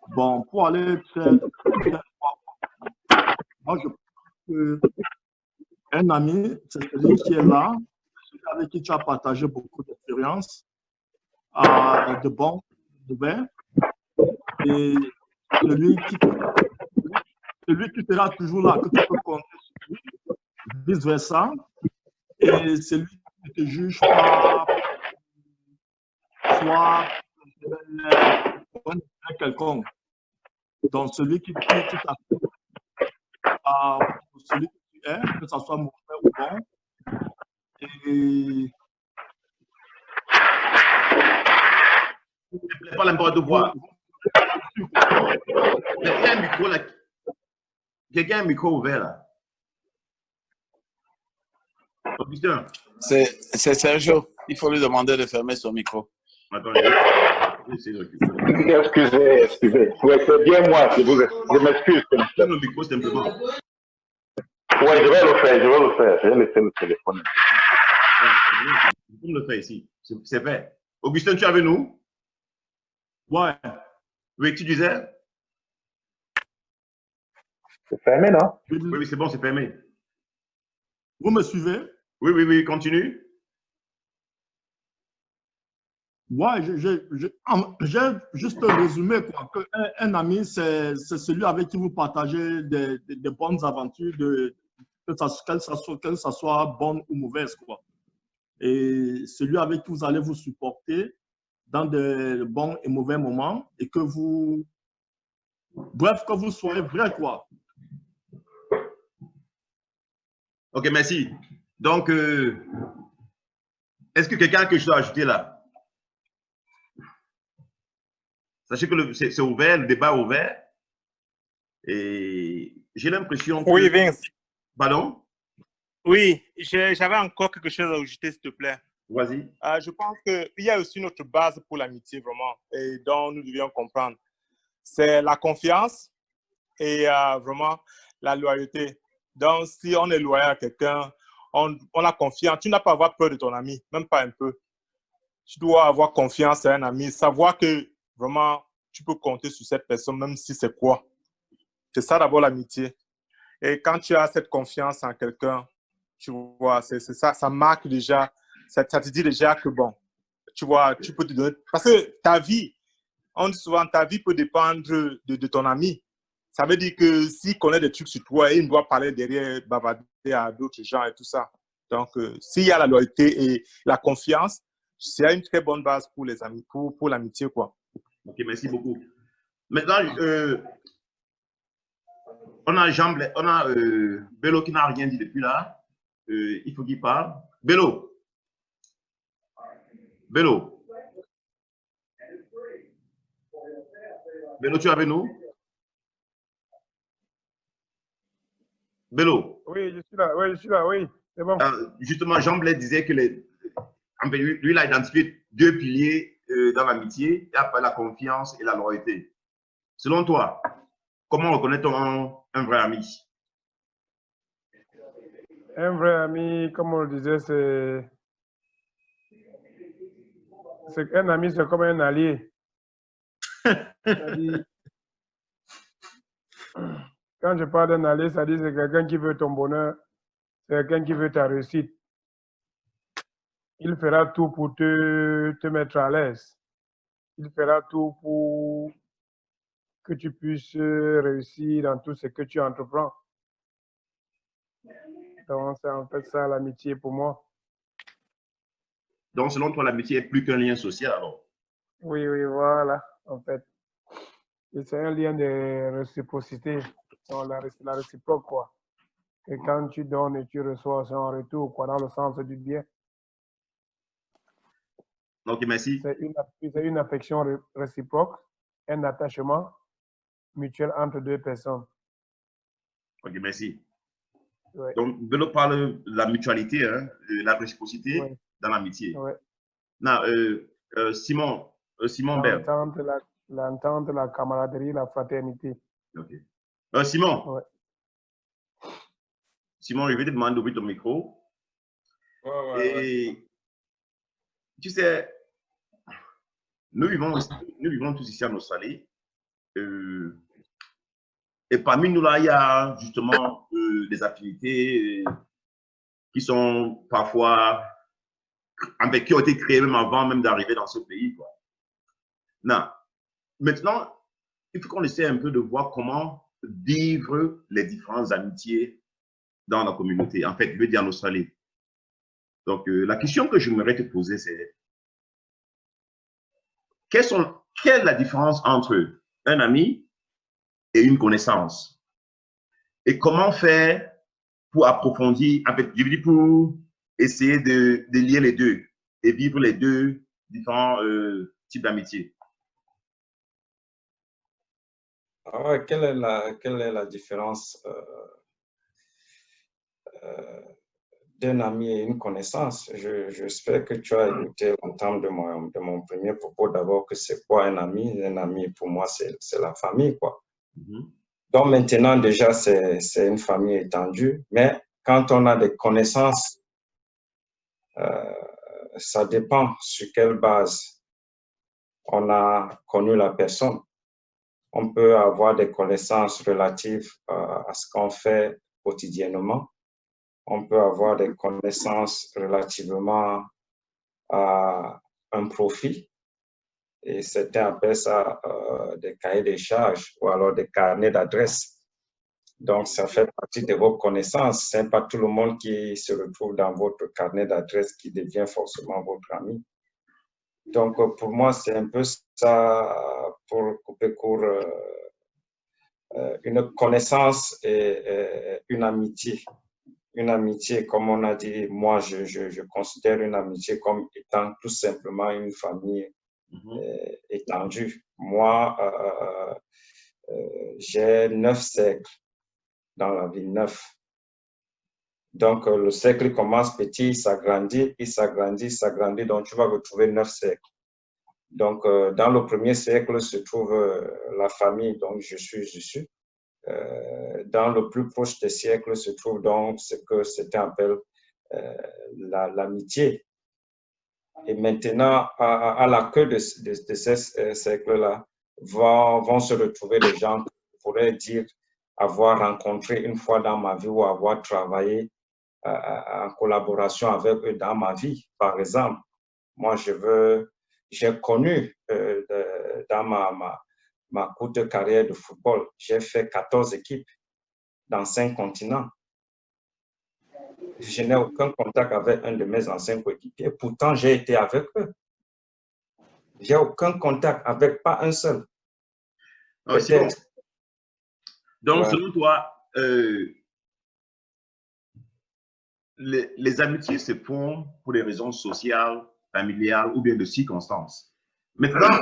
Bon, pour aller très moi, je pense qu'un ami, c'est celui qui est là, avec qui tu as partagé beaucoup d'expériences, de bons, de mauvais, et celui qui sera toujours là, que tu peux compter sur lui, vice-versa, et celui qui ne te juge pas, soit quelconque. Donc, celui qui t'appelle pour celui que tu es, que ce soit mauvais ou bon. Et Pas n'importe quoi. Quelqu'un a un micro ouvert là. Augustin. C'est Sergio. Il faut lui demander de fermer son micro. Attendez. Excusez. Oui, c'est bien moi. Je m'excuse. Ferme le micro simplement. Oui, je vais le faire. Je vais laisser le téléphone. Vous pouvez le faire ici. C'est fait. Augustin, tu es avec nous? Ouais. Oui, tu disais? C'est fermé, non? Oui, c'est bon, c'est fermé. Vous me suivez? Oui, continue. Ouais, j'ai juste résumé quoi, qu'un ami, c'est celui avec qui vous partagez des bonnes aventures, qu'elles soient bonnes ou mauvaises, quoi. Et celui avec qui vous allez vous supporter dans de bons et mauvais moments et que vous... Bref, que vous soyez vrai, quoi. Ok, merci. Donc, est-ce que quelqu'un que je dois ajouter là? Sachez que c'est ouvert, le débat est ouvert. Et j'ai l'impression que... Oui, Vince. Pardon? Oui, j'avais encore quelque chose à ajouter, s'il te plaît. Vas-y. Je pense qu'il y a aussi une autre base pour l'amitié, vraiment, et dont nous devions comprendre. C'est la confiance et vraiment la loyauté. Donc, si on est loyal à quelqu'un, on a confiance. Tu n'as pas à avoir peur de ton ami, même pas un peu. Tu dois avoir confiance à un ami, savoir que vraiment, tu peux compter sur cette personne, même si c'est quoi. C'est ça d'abord l'amitié. Et quand tu as cette confiance en quelqu'un, tu vois, c'est ça, ça marque déjà, ça te dit déjà que bon, tu vois, tu peux te donner. Parce que ta vie, on dit souvent, ta vie peut dépendre de ton ami. Ça veut dire que s'il connaît des trucs sur toi, il doit parler derrière, bavarder à d'autres gens et tout ça. Donc, s'il y a la loyauté et la confiance, c'est une très bonne base pour les amis, pour l'amitié, quoi. Ok, merci beaucoup. Maintenant, on a Bello qui n'a rien dit depuis là. Il faut qu'il parle. Bello, tu es avec nous? Bello. Oui, je suis là, oui, c'est bon. Justement, Jean Blaise disait que lui, il a identifié deux piliers dans l'amitié, et après la confiance et la loyauté. Selon toi, comment reconnaît-on un vrai ami? Un vrai ami, comme on le disait, c'est un ami, c'est comme un allié. Quand je parle d'un allié, ça dit c'est quelqu'un qui veut ton bonheur, c'est quelqu'un qui veut ta réussite. Il fera tout pour te mettre à l'aise. Il fera tout pour que tu puisses réussir dans tout ce que tu entreprends. Donc, c'est en fait ça l'amitié pour moi. Donc, selon toi, l'amitié est plus qu'un lien social alors? Oui, voilà, en fait. Et c'est un lien de réciprocité, la réciproque, quoi. Et quand tu donnes et tu reçois, c'est en retour, quoi, dans le sens du bien. Ok, merci. C'est une affection réciproque, un attachement mutuel entre deux personnes. Ok, merci. Ouais. Donc, Bello parle de la mutualité, hein, de la réciprocité dans l'amitié. Ouais. Non, Simon Bell. L'entente, la camaraderie, la fraternité. Ok. Simon. Ouais. Simon, je vais te demander d'ouvrir ton micro. Et tu sais, nous vivons tous ici en Australie. Et parmi nous, là, il y a justement des affinités qui sont parfois, qui ont été créées même avant même d'arriver dans ce pays, quoi. Non. Maintenant, il faut qu'on essaie un peu de voir comment vivre les différentes amitiés dans la communauté. En fait, je veux dire en Australie. Donc, la question que j'aimerais te poser, c'est quelle est la différence entre un ami et une connaissance? Et comment faire pour approfondir, en fait, je veux dire pour essayer de lier les deux et vivre les deux différents types d'amitié? Quelle est la différence d'un ami et une connaissance? J'espère que tu as écouté l'entame de mon premier propos. D'abord, que c'est quoi un ami? Un ami, pour moi, c'est la famille, quoi. Donc maintenant, déjà, c'est une famille étendue. Mais quand on a des connaissances, ça dépend sur quelle base on a connu la personne. On peut avoir des connaissances relatives à ce qu'on fait quotidiennement. On peut avoir des connaissances relativement à un profit. Et certains appellent ça des cahiers des charges ou alors des carnets d'adresses. Donc, ça fait partie de vos connaissances. Ce n'est pas tout le monde qui se retrouve dans votre carnet d'adresses qui devient forcément votre ami. Donc, pour moi, c'est un peu ça, pour couper court, une connaissance et une amitié. Une amitié, comme on a dit, moi, je considère une amitié comme étant tout simplement une famille étendue. Moi, j'ai 9 cercles dans la vie, 9. Donc, le cercle commence petit, il s'agrandit, il s'agrandit, il s'agrandit. Donc, tu vas retrouver 9 cercles. Donc, dans le premier cercle se trouve la famille, donc je suis. Dans le plus proche des cercles se trouve donc ce que certains appellent l'amitié. Et maintenant, à la queue de ces cercles-là, vont se retrouver des gens que je pourrais dire avoir rencontré une fois dans ma vie ou avoir travaillé en collaboration avec eux dans ma vie. Par exemple, moi, j'ai connu dans ma courte carrière de football, j'ai fait 14 équipes dans 5 continents. Je n'ai aucun contact avec un de mes anciens coéquipiers. Pourtant, j'ai été avec eux. J'ai aucun contact avec pas un seul. Bon. Donc, selon toi, les amitiés se font pour des raisons sociales, familiales ou bien de circonstances. Maintenant,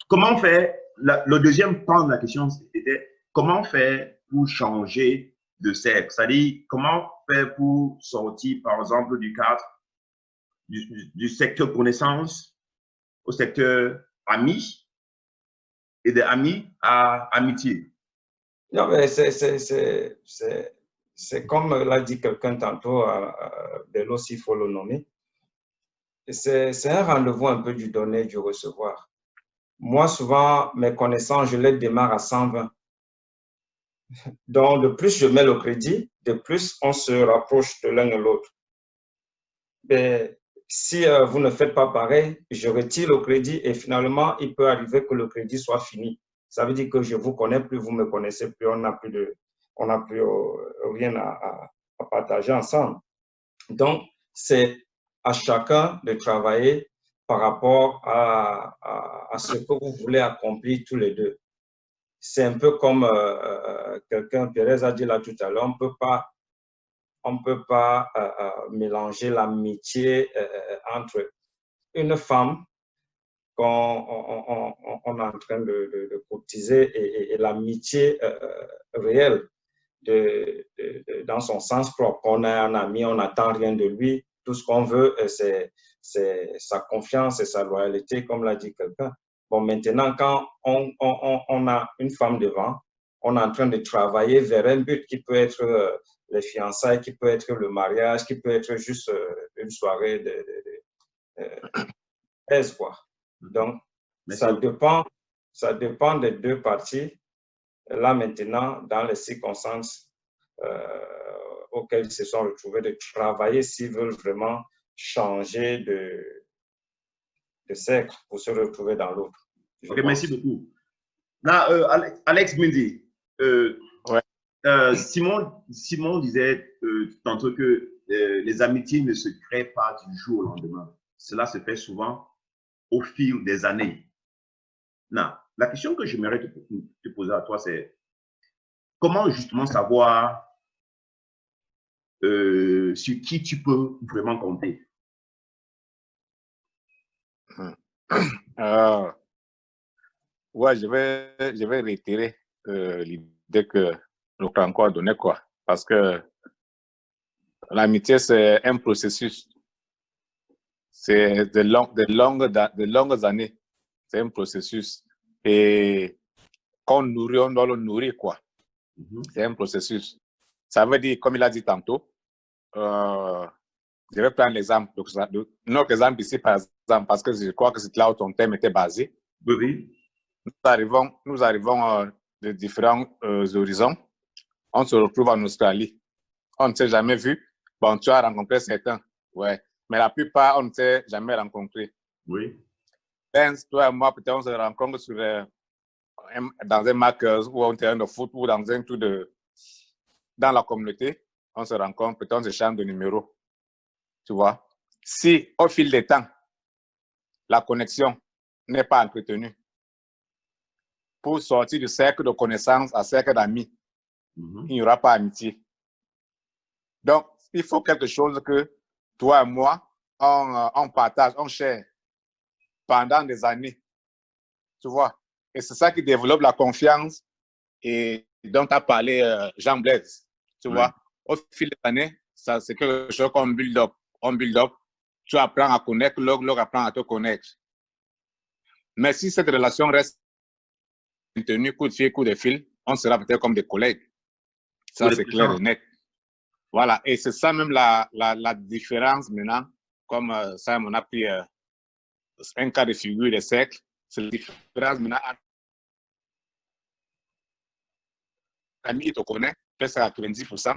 comment faire? Le deuxième point de la question était comment faire pour changer de cercle? C'est-à-dire, comment faire pour sortir, par exemple, du cadre du secteur connaissance au secteur amis et de amis à amitié? Non, mais c'est comme l'a dit quelqu'un tantôt, Bello, s'il faut le nommer. C'est un rendez-vous un peu du donner et du recevoir. Moi, souvent, mes connaissances, je les démarre à 120. Donc, de plus je mets le crédit, de plus on se rapproche de l'un et l'autre. Mais si vous ne faites pas pareil, je retire le crédit et finalement, il peut arriver que le crédit soit fini. Ça veut dire que je ne vous connais plus, vous ne me connaissez plus, on n'a plus rien à partager ensemble. Donc, c'est à chacun de travailler par rapport à ce que vous voulez accomplir tous les deux. C'est un peu comme quelqu'un, Pérez a dit là tout à l'heure, on ne peut pas mélanger l'amitié entre une femme qu'on est en train de courtiser et l'amitié réelle dans son sens propre. On a un ami, on n'attend rien de lui. Tout ce qu'on veut, c'est sa confiance et sa loyauté, comme l'a dit quelqu'un. Bon, maintenant, quand on a une femme devant, on est en train de travailler vers un but qui peut être les fiançailles, qui peut être le mariage, qui peut être juste une soirée de aise, quoi. Donc, ça dépend des deux parties. Là, maintenant, dans les circonstances auxquelles ils se sont retrouvés, de travailler s'ils veulent vraiment changer de cercle pour se retrouver dans l'autre. Ok, merci beaucoup. Là, Alex Mendy, Simon disait tantôt que les amitiés ne se créent pas du jour au lendemain. Cela se fait souvent au fil des années. Non, la question que j'aimerais te poser à toi, c'est comment justement savoir sur qui tu peux vraiment compter? Ouais, je vais réitérer l'idée que le Franco a donnée, quoi. Parce que l'amitié, c'est un processus. C'est de longues années. C'est un processus. Et qu'on nourrit, on doit le nourrir, quoi. C'est un processus. Ça veut dire, comme il a dit tantôt, je vais prendre l'exemple, notre exemple ici, par exemple, parce que je crois que c'est là où ton thème était basé. Oui. Nous arrivons de différents horizons. On se retrouve en Australie. On ne s'est jamais vu. Bon, tu as rencontré certains, ouais. Mais la plupart, on ne s'est jamais rencontrés. Oui. Ben, toi et moi, peut-être on se rencontre dans un match ou un terrain de foot ou dans un truc dans la communauté. On se rencontre, peut-être on se change de numéro. Tu vois? Si, au fil des temps, la connexion n'est pas entretenue, pour sortir du cercle de connaissances à cercle d'amis, il n'y aura pas amitié. Donc, il faut quelque chose que toi et moi, on partage, on share pendant des années. Tu vois? Et c'est ça qui développe la confiance et dont tu as parlé Jean-Blaise. Tu vois? Au fil des années, ça, c'est quelque chose qu'on build up. On build up. Tu apprends à connaître, l'autre apprend à te connaître. Mais si cette relation reste maintenue, coup de fil, coup de fil, on sera peut-être comme des collègues. Ça, c'est clair et net. Voilà. Et c'est ça même la différence maintenant, comme Simon a pris un cas de figure des cercles, c'est la différence maintenant entre l'ami qui te connaît, peut-être à 90%,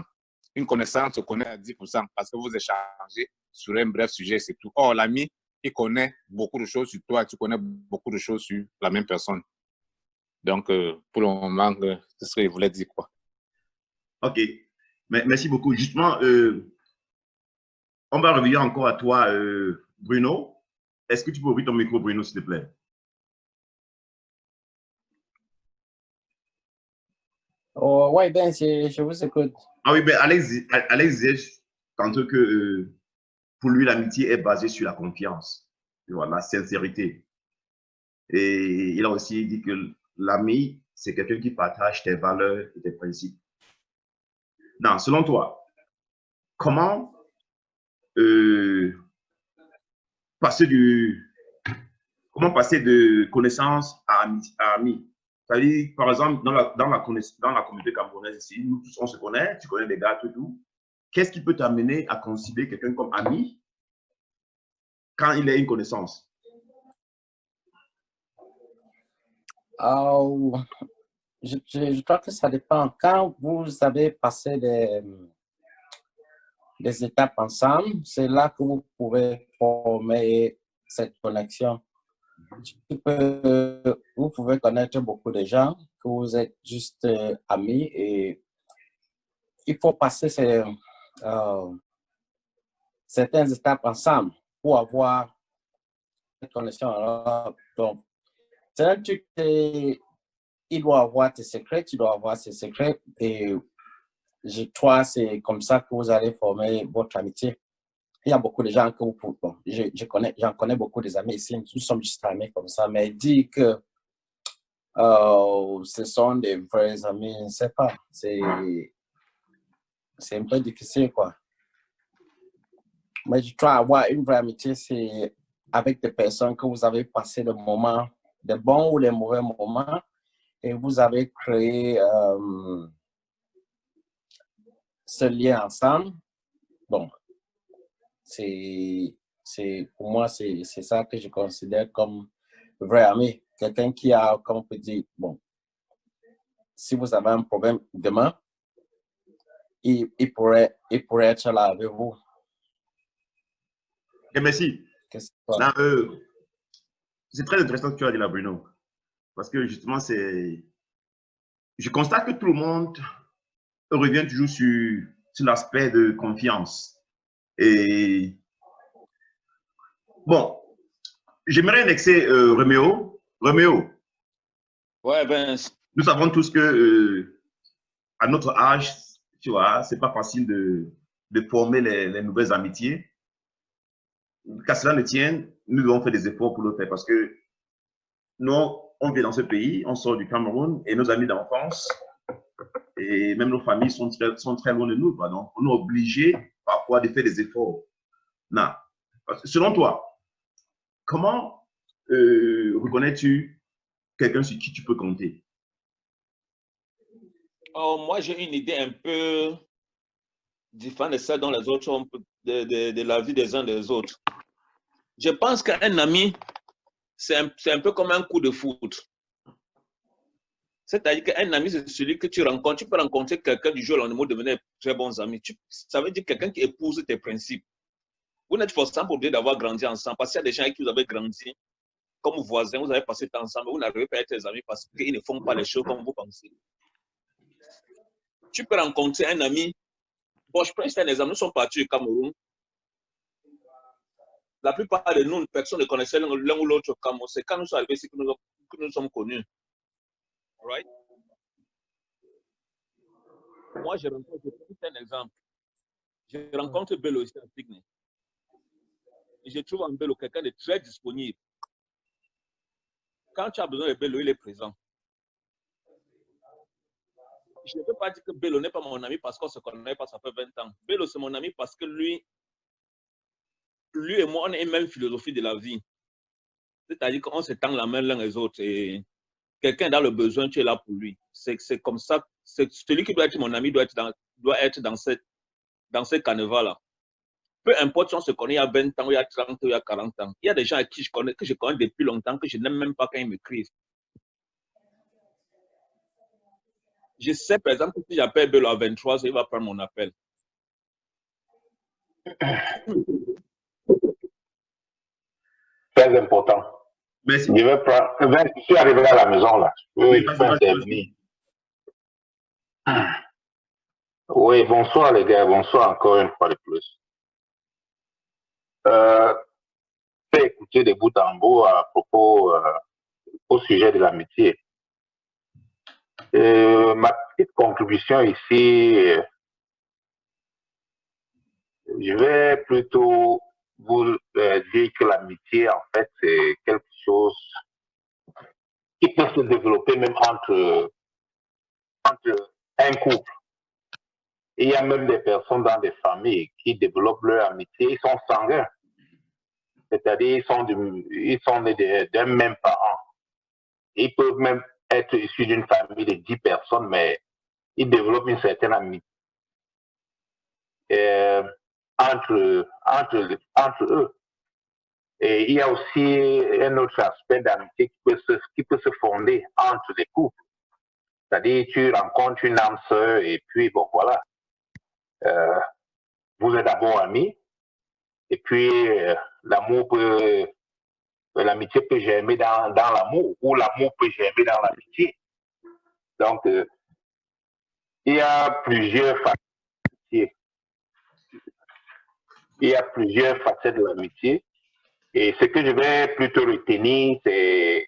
une connaissance te connaît à 10% parce que vous échangez sur un bref sujet, c'est tout. Or, l'ami, il connaît beaucoup de choses sur toi, tu connais beaucoup de choses sur la même personne. Donc, pour le moment, c'est ce que je voulais dire, quoi. Ok. Merci beaucoup. Justement, on va revenir encore à toi, Bruno. Est-ce que tu peux ouvrir ton micro, Bruno, s'il te plaît? Oh, oui, Ben, je vous écoute. Ah oui, ben Alex disait tantôt que pour lui, l'amitié est basée sur la confiance, tu vois, la sincérité. Et il a aussi dit que l'ami, c'est quelqu'un qui partage tes valeurs et tes principes. Non, selon toi, comment passer de connaissance à ami? C'est-à-dire, par exemple, dans la communauté camerounaise ici, nous tous, on se connaît, tu connais des gars, tout. Qu'est-ce qui peut t'amener à considérer quelqu'un comme ami quand il a une connaissance? Je crois que ça dépend. Quand vous avez passé des étapes ensemble, c'est là que vous pouvez former cette connexion. Vous pouvez connaître beaucoup de gens, que vous êtes juste amis et il faut passer certaines étapes ensemble pour avoir cette connexion. Alors, donc, c'est un truc il doit avoir tes secrets, tu dois avoir ses secrets et je crois que c'est comme ça que vous allez former votre amitié. Il y a beaucoup de gens que vous pouvez, bon, j'en connais beaucoup des amis ici, nous sommes juste amis comme ça, mais dire que ce sont des vrais amis, je ne sais pas, c'est un peu difficile, quoi. Mais je crois avoir une vraie amitié, c'est avec des personnes que vous avez passé des moments, des bons ou des mauvais moments, et vous avez créé ce lien ensemble. Bon, pour moi, c'est ça que je considère comme vrai ami. Quelqu'un qui a, comme on peut dire, bon, si vous avez un problème demain, il pourrait être là avec vous. Et merci. C'est très intéressant ce que tu as dit là, Bruno. Parce que justement, je constate que tout le monde revient toujours sur l'aspect de confiance. Et bon, j'aimerais indexer Roméo. Roméo. Ouais, ben. Nous savons tous que à notre âge, tu vois, c'est pas facile de former les nouvelles amitiés. Qu'à cela ne tienne, nous devons faire des efforts pour le faire parce que nous, on vient dans ce pays, on sort du Cameroun et nos amis d'enfance et même nos familles sont très loin de nous. Donc, on est obligé parfois de faire des efforts. Non. Selon toi, comment reconnais-tu quelqu'un sur qui tu peux compter? Oh, moi, j'ai une idée un peu différente de ça dans les autres, de la vie des uns des autres. Je pense qu'un ami, c'est un peu comme un coup de foudre. C'est-à-dire qu'un ami, c'est celui que tu rencontres. Tu peux rencontrer quelqu'un du jour au lendemain, devenir très bons amis. Ça veut dire quelqu'un qui épouse tes principes. Vous n'êtes forcément pas obligé d'avoir grandi ensemble. Parce qu'il y a des gens avec qui vous avez grandi comme voisins, vous avez passé temps ensemble, vous n'arrivez pas à être des amis parce qu'ils ne font pas les choses comme vous pensez. Tu peux rencontrer un ami. Bon, je pense que les amis sont partis du Cameroun. La plupart de nous, personne ne connaissait l'un ou l'autre au Cameroun. C'est quand nous sommes arrivés ici que nous sommes connus. Right? Moi, je prends un exemple. Je rencontre Bello ici à Sydney. Et je trouve en Bello quelqu'un de très disponible. Quand tu as besoin de Bello, il est présent. Je ne peux pas dire que Bello n'est pas mon ami parce qu'on ne se connaît pas, ça fait 20 ans. Bello, c'est mon ami parce que lui et moi, on a une même philosophie de la vie. C'est-à-dire qu'on se tend la main l'un les autres. Et quelqu'un dans le besoin, tu es là pour lui. C'est comme ça. Celui qui doit être mon ami doit être dans ce carnaval-là. Peu importe si on se connaît il y a 20 ans, il y a 30 ans, il y a 40 ans. Il y a des gens à qui que je connais depuis longtemps, que je n'aime même pas quand ils m'écrivent. Je sais, par exemple, que si j'appelle Bello à 23 h, il va prendre mon appel. Très important. Merci. Je suis arrivé à la maison là. Oui, oui, bonsoir les gars, bonsoir encore une fois de plus. J'ai écouté des bouts en bout à propos au sujet de l'amitié. Ma petite contribution ici, je vais plutôt vous dire que l'amitié, en fait, c'est quelque chose qui peut se développer même entre un couple. Il y a même des personnes dans des familles qui développent leur amitié, ils sont sanguins. C'est-à-dire, ils sont nés d'un même parent. Ils peuvent même être issus d'une famille de 10 personnes, mais ils développent une certaine amitié entre eux. Et il y a aussi un autre aspect d'amitié qui peut se fonder entre les couples. C'est-à-dire, tu rencontres une âme sœur et puis, bon, voilà. Vous êtes d'abord amis. Et puis, l'amitié peut germer dans l'amour ou l'amour peut germer dans l'amitié. Donc, il y a plusieurs facettes. Il y a plusieurs facettes de l'amitié. Et ce que je vais plutôt retenir, c'est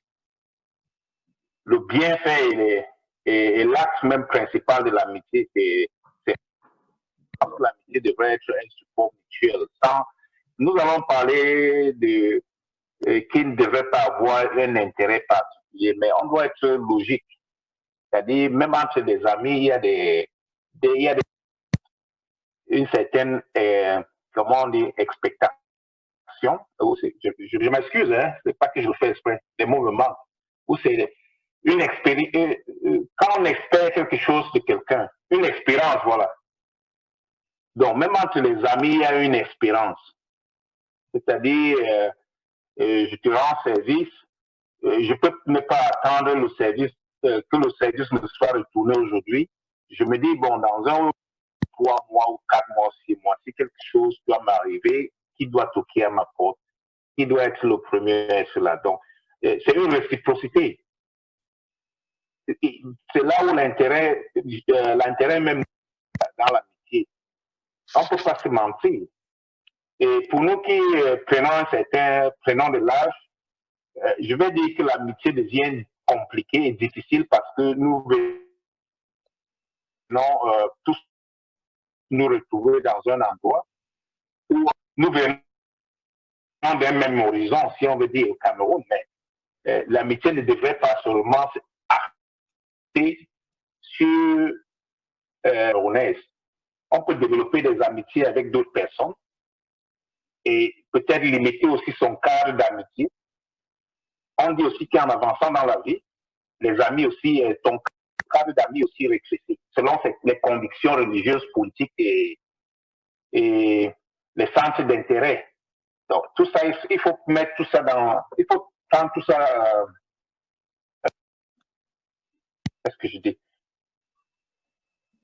le bienfait et l'axe même principal de l'amitié, c'est que l'amitié devrait être un support mutuel. Nous allons parler de qu'il ne devrait pas avoir un intérêt particulier, mais on doit être logique. C'est-à-dire, même entre des amis, il y a une certaine, comment on dit, expectation. Je m'excuse, hein, c'est pas que je le fais exprès, les mots me manquent. Ou c'est une expérience, quand on espère quelque chose de quelqu'un, une expérience, voilà. Donc, même entre les amis, il y a une espérance. C'est-à-dire, je te rends service, je peux ne pas attendre le service, que le service me soit retourné aujourd'hui. Je me dis, bon, dans 1 ou 3 mois ou 4 mois, 6 mois, si quelque chose doit m'arriver, qui doit toquer à ma porte, qui doit être le premier à être là. Donc, c'est une réciprocité. C'est là où l'intérêt même dans l'amitié. On ne peut pas se mentir. Et pour nous qui prenons de l'âge, je vais dire que l'amitié devient compliquée et difficile parce que nous venons tous nous retrouver dans un endroit où nous venons d'un même horizon, si on veut dire au Cameroun, mais l'amitié ne devrait pas seulement s'arrêter sur on peut développer des amitiés avec d'autres personnes et peut-être limiter aussi son cadre d'amitié. On dit aussi qu'en avançant dans la vie, les amis aussi, ton cadre d'amis aussi rétrécit, selon les convictions religieuses, politiques et les centres d'intérêt. Donc, tout ça, il faut mettre tout ça il faut prendre tout ça, qu'est-ce que je dis?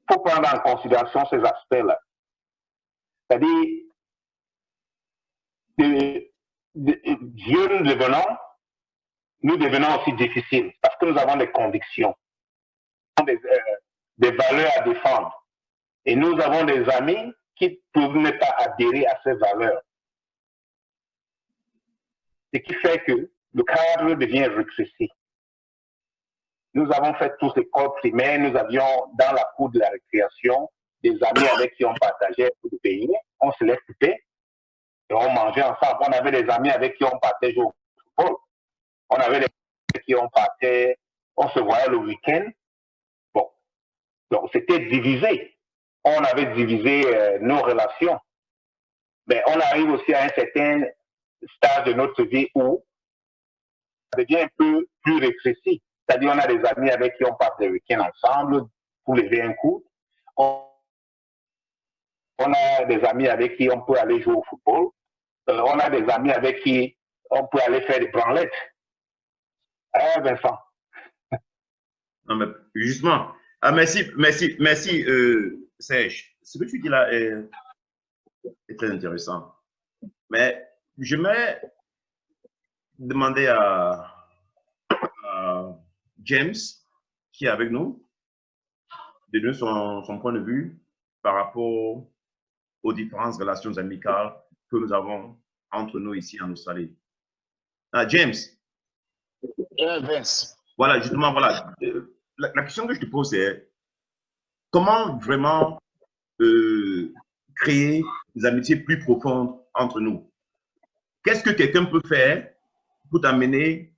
Il faut prendre en considération ces aspects-là. C'est-à-dire, vieux nous devenons aussi difficiles parce que nous avons des convictions, des valeurs à défendre. Et nous avons des amis qui peuvent ne pas adhérer à ces valeurs. Ce qui fait que le cadre devient rétréci. Nous avons fait tous l'école primaire, nous avions dans la cour de la récréation des amis avec qui on partageait le pays, on se les coupait et on mangeait ensemble. On avait des amis avec qui on partait jouer au football. On avait des amis avec qui on se voyait le week-end. Bon, donc c'était divisé. On avait divisé nos relations. Mais on arrive aussi à un certain stade de notre vie où ça devient un peu plus rétréci. C'est-à-dire, on a des amis avec qui on passe des week-ends ensemble pour lever un coup. On a des amis avec qui on peut aller jouer au football. On a des amis avec qui on peut aller faire des branlettes. Hein, Vincent? Non, mais justement. Ah, merci, Serge. Ce que tu dis là est très intéressant. Mais je vais demander à James, qui est avec nous, de donner son point de vue par rapport aux différentes relations amicales que nous avons entre nous ici en Australie. James. Vince. Voilà, justement, voilà. La question que je te pose est comment vraiment créer des amitiés plus profondes entre nous? Qu'est-ce que quelqu'un peut faire pour t'amener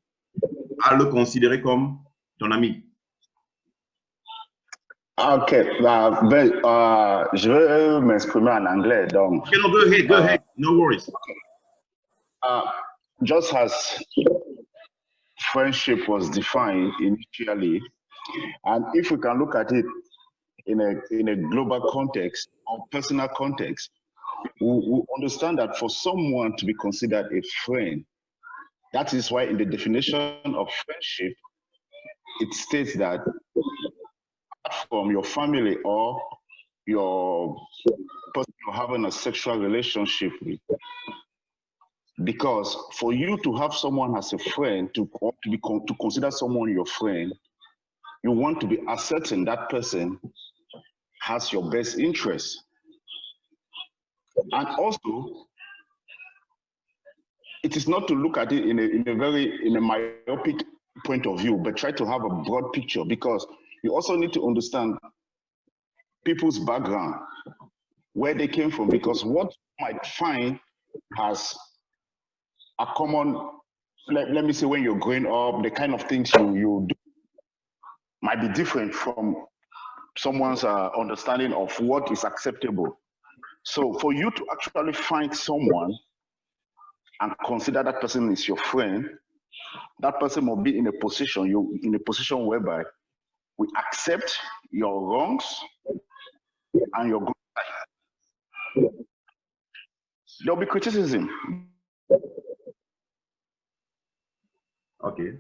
à le considérer comme ton ami? Ok, je vais m'exprimer en anglais, donc. Okay, no, go ahead, no worries. Just as friendship was defined initially, and if we can look at it in a global context or personal context, we understand that for someone to be considered a friend, that is why in the definition of friendship, it states that from your family or your person you're having a sexual relationship with. Because for you to have someone as a friend, to consider someone your friend, you want to be ascertain that person has your best interest. And also, it is not to look at it in a myopic point of view, but try to have a broad picture, because you also need to understand people's background, where they came from, because what you might find as a common, let me say, when you're growing up, the kind of things you do might be different from someone's understanding of what is acceptable. So for you to actually find someone and consider that person is your friend, that person will be in a position whereby we accept your wrongs and your good. There'll be criticism. Okay.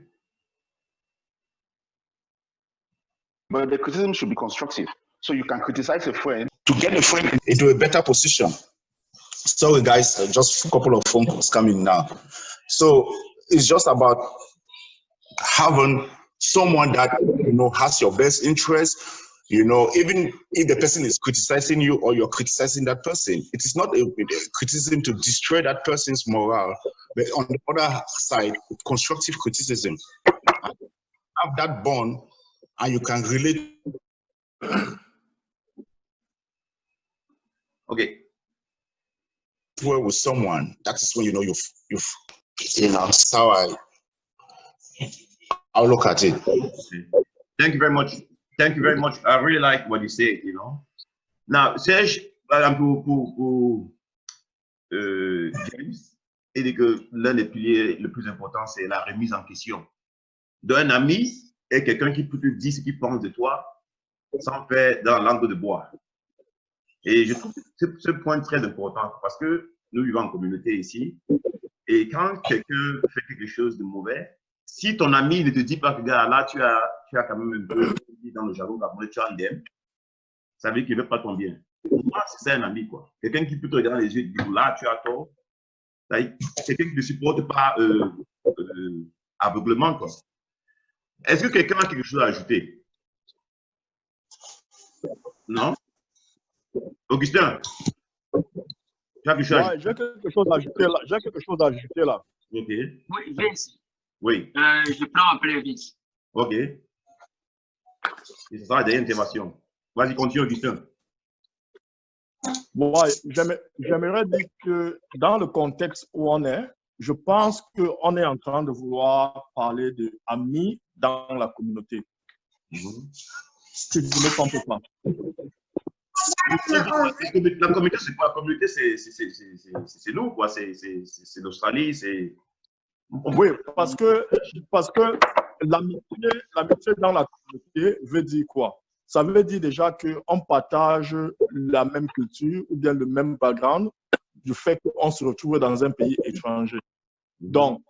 But the criticism should be constructive. So you can criticize a friend to get a friend into a better position. Sorry guys, just a couple of phone calls coming now. So it's just about having someone that has your best interest. Even if the person is criticizing you or you're criticizing that person, it is not a criticism to destroy that person's morale, but on the other side, constructive criticism. Have that bond and you can relate. Okay. Well with someone, that is when you've that's how I'll look at it. Thank you very much. Thank you very much. I really like what you said, you know. Now, Serge, pour James, il dit que l'un des piliers le plus important, c'est la remise en question. D'un ami est quelqu'un qui peut te dire ce qu'il pense de toi sans faire dans la langue de bois. Et je trouve ce point très important parce que nous vivons en communauté ici. Et quand quelqu'un fait quelque chose de mauvais, si ton ami ne te dit pas que, gars, là, tu as quand même un peu dans le jargon, tu as un dème, ça veut dire qu'il ne veut pas ton bien. Pour moi, c'est ça un ami, quoi. Quelqu'un qui peut te regarder dans les yeux et te dire, là, tu as tort. Quelqu'un qui ne supporte pas aveuglement, quoi. Est-ce que quelqu'un a quelque chose à ajouter? Non? Augustin? Tu as quelque chose à ajouter? J'ai quelque chose à ajouter là. J'ai quelque chose à ajouter là. OK. Oui, Vince. Oui. Je prends après Vince. OK. Et ce sera la dernière intervention. Vas-y, continue, Augustin. Ouais, j'aimerais dire que dans le contexte où on est, je pense qu'on est en train de vouloir parler d'amis dans la communauté. Si je ne me trompe pas. La communauté, c'est quoi? La communauté, c'est nous, quoi. C'est l'Australie, c'est... Oui, parce que l'amitié dans la communauté veut dire quoi? Ça veut dire déjà qu'on partage la même culture ou bien le même background du fait qu'on se retrouve dans un pays étranger. Donc,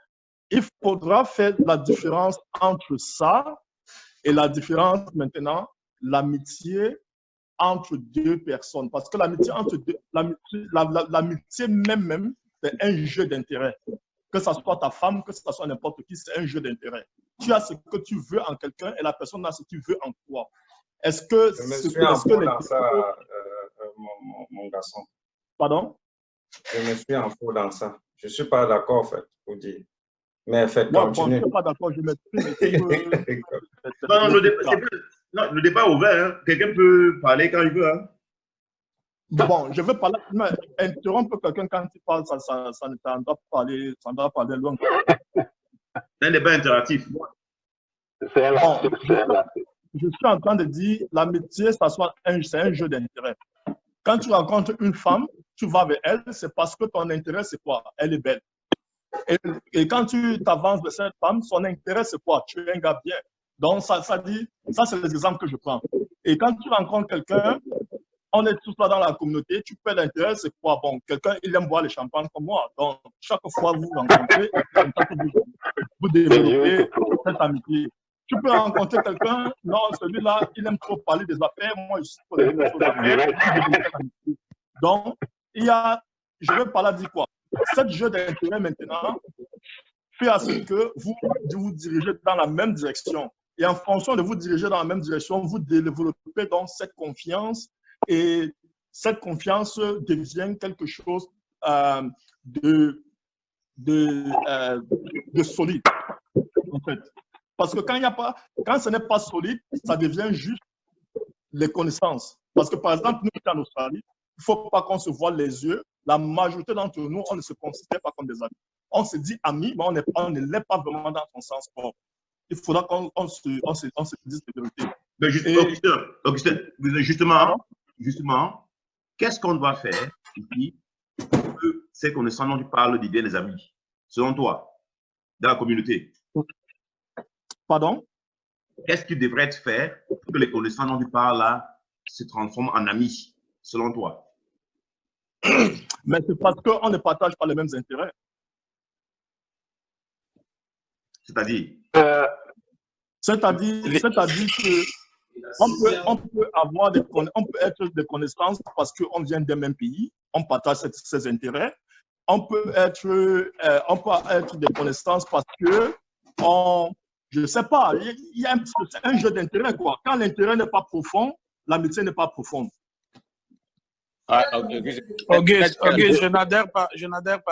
il faudra faire la différence entre ça et la différence maintenant, l'amitié entre deux personnes. Parce que l'amitié entre deux, l'amitié même, c'est un jeu d'intérêt. Que ce soit ta femme, que ce soit n'importe qui, c'est un jeu d'intérêt. Tu as ce que tu veux en quelqu'un et la personne a ce qu'il veut en toi. Est-ce que... Je me suis en faux dans ça, mon garçon. Pardon? Je me suis en faux dans ça. Je ne suis pas d'accord, en fait, pour dire. Mais faites non, continuer. Bon, je ne suis pas d'accord, je m'exprime. Non, le débat est ouvert. Hein. Quelqu'un peut parler quand il veut. Hein. Bon, je veux parler, mais interrompre quelqu'un quand il parle, ça doit parler loin. C'est un débat interactif. Bon, je suis en train de dire, l'amitié, c'est un jeu d'intérêt. Quand tu rencontres une femme, tu vas avec elle, c'est parce que ton intérêt, c'est quoi? Elle est belle. Et quand tu t'avances de cette femme, son intérêt, c'est quoi? Tu es un gars bien. Donc, ça c'est les exemples que je prends. Et quand tu rencontres quelqu'un, on est tous là dans la communauté, tu peux l'intérêt, c'est quoi? Bon, quelqu'un, il aime boire le champagne comme moi. Donc, chaque fois que vous rencontrez, vous développez cette amitié. Tu peux rencontrer quelqu'un, non, celui-là, il aime trop parler des affaires, moi, je suis pour les choses d'affaires. Donc, je vais par là dire quoi? Cette jeu d'intérêt maintenant fait à ce que vous dirigez dans la même direction. Et en fonction de vous diriger dans la même direction, vous développez donc cette confiance et cette confiance devient quelque chose de solide, en fait. Parce que quand ce n'est pas solide, ça devient juste les connaissances. Parce que par exemple, nous en Australie, il ne faut pas qu'on se voie les yeux. La majorité d'entre nous, on ne se considère pas comme des amis. On se dit amis, mais on ne l'est pas vraiment dans son sens propre. Il faudra qu'on se dise la vérité. Mais Augustin, justement, qu'est-ce qu'on doit faire ici pour que ces connaissances dont tu parles deviennent des amis, selon toi, dans la communauté? Pardon? Qu'est-ce qui devrait être fait pour que les connaissances dont tu parles là se transforment en amis, selon toi? Mais c'est parce qu'on ne partage pas les mêmes intérêts. C'est-à-dire? C'est-à-dire que on peut être des connaissances parce qu'on vient d'un même pays, on partage ses intérêts. On peut être des connaissances parce que je ne sais pas, il y a un jeu d'intérêt, quoi. Quand l'intérêt n'est pas profond, l'amitié n'est pas profonde. Auguste, je n'adhère pas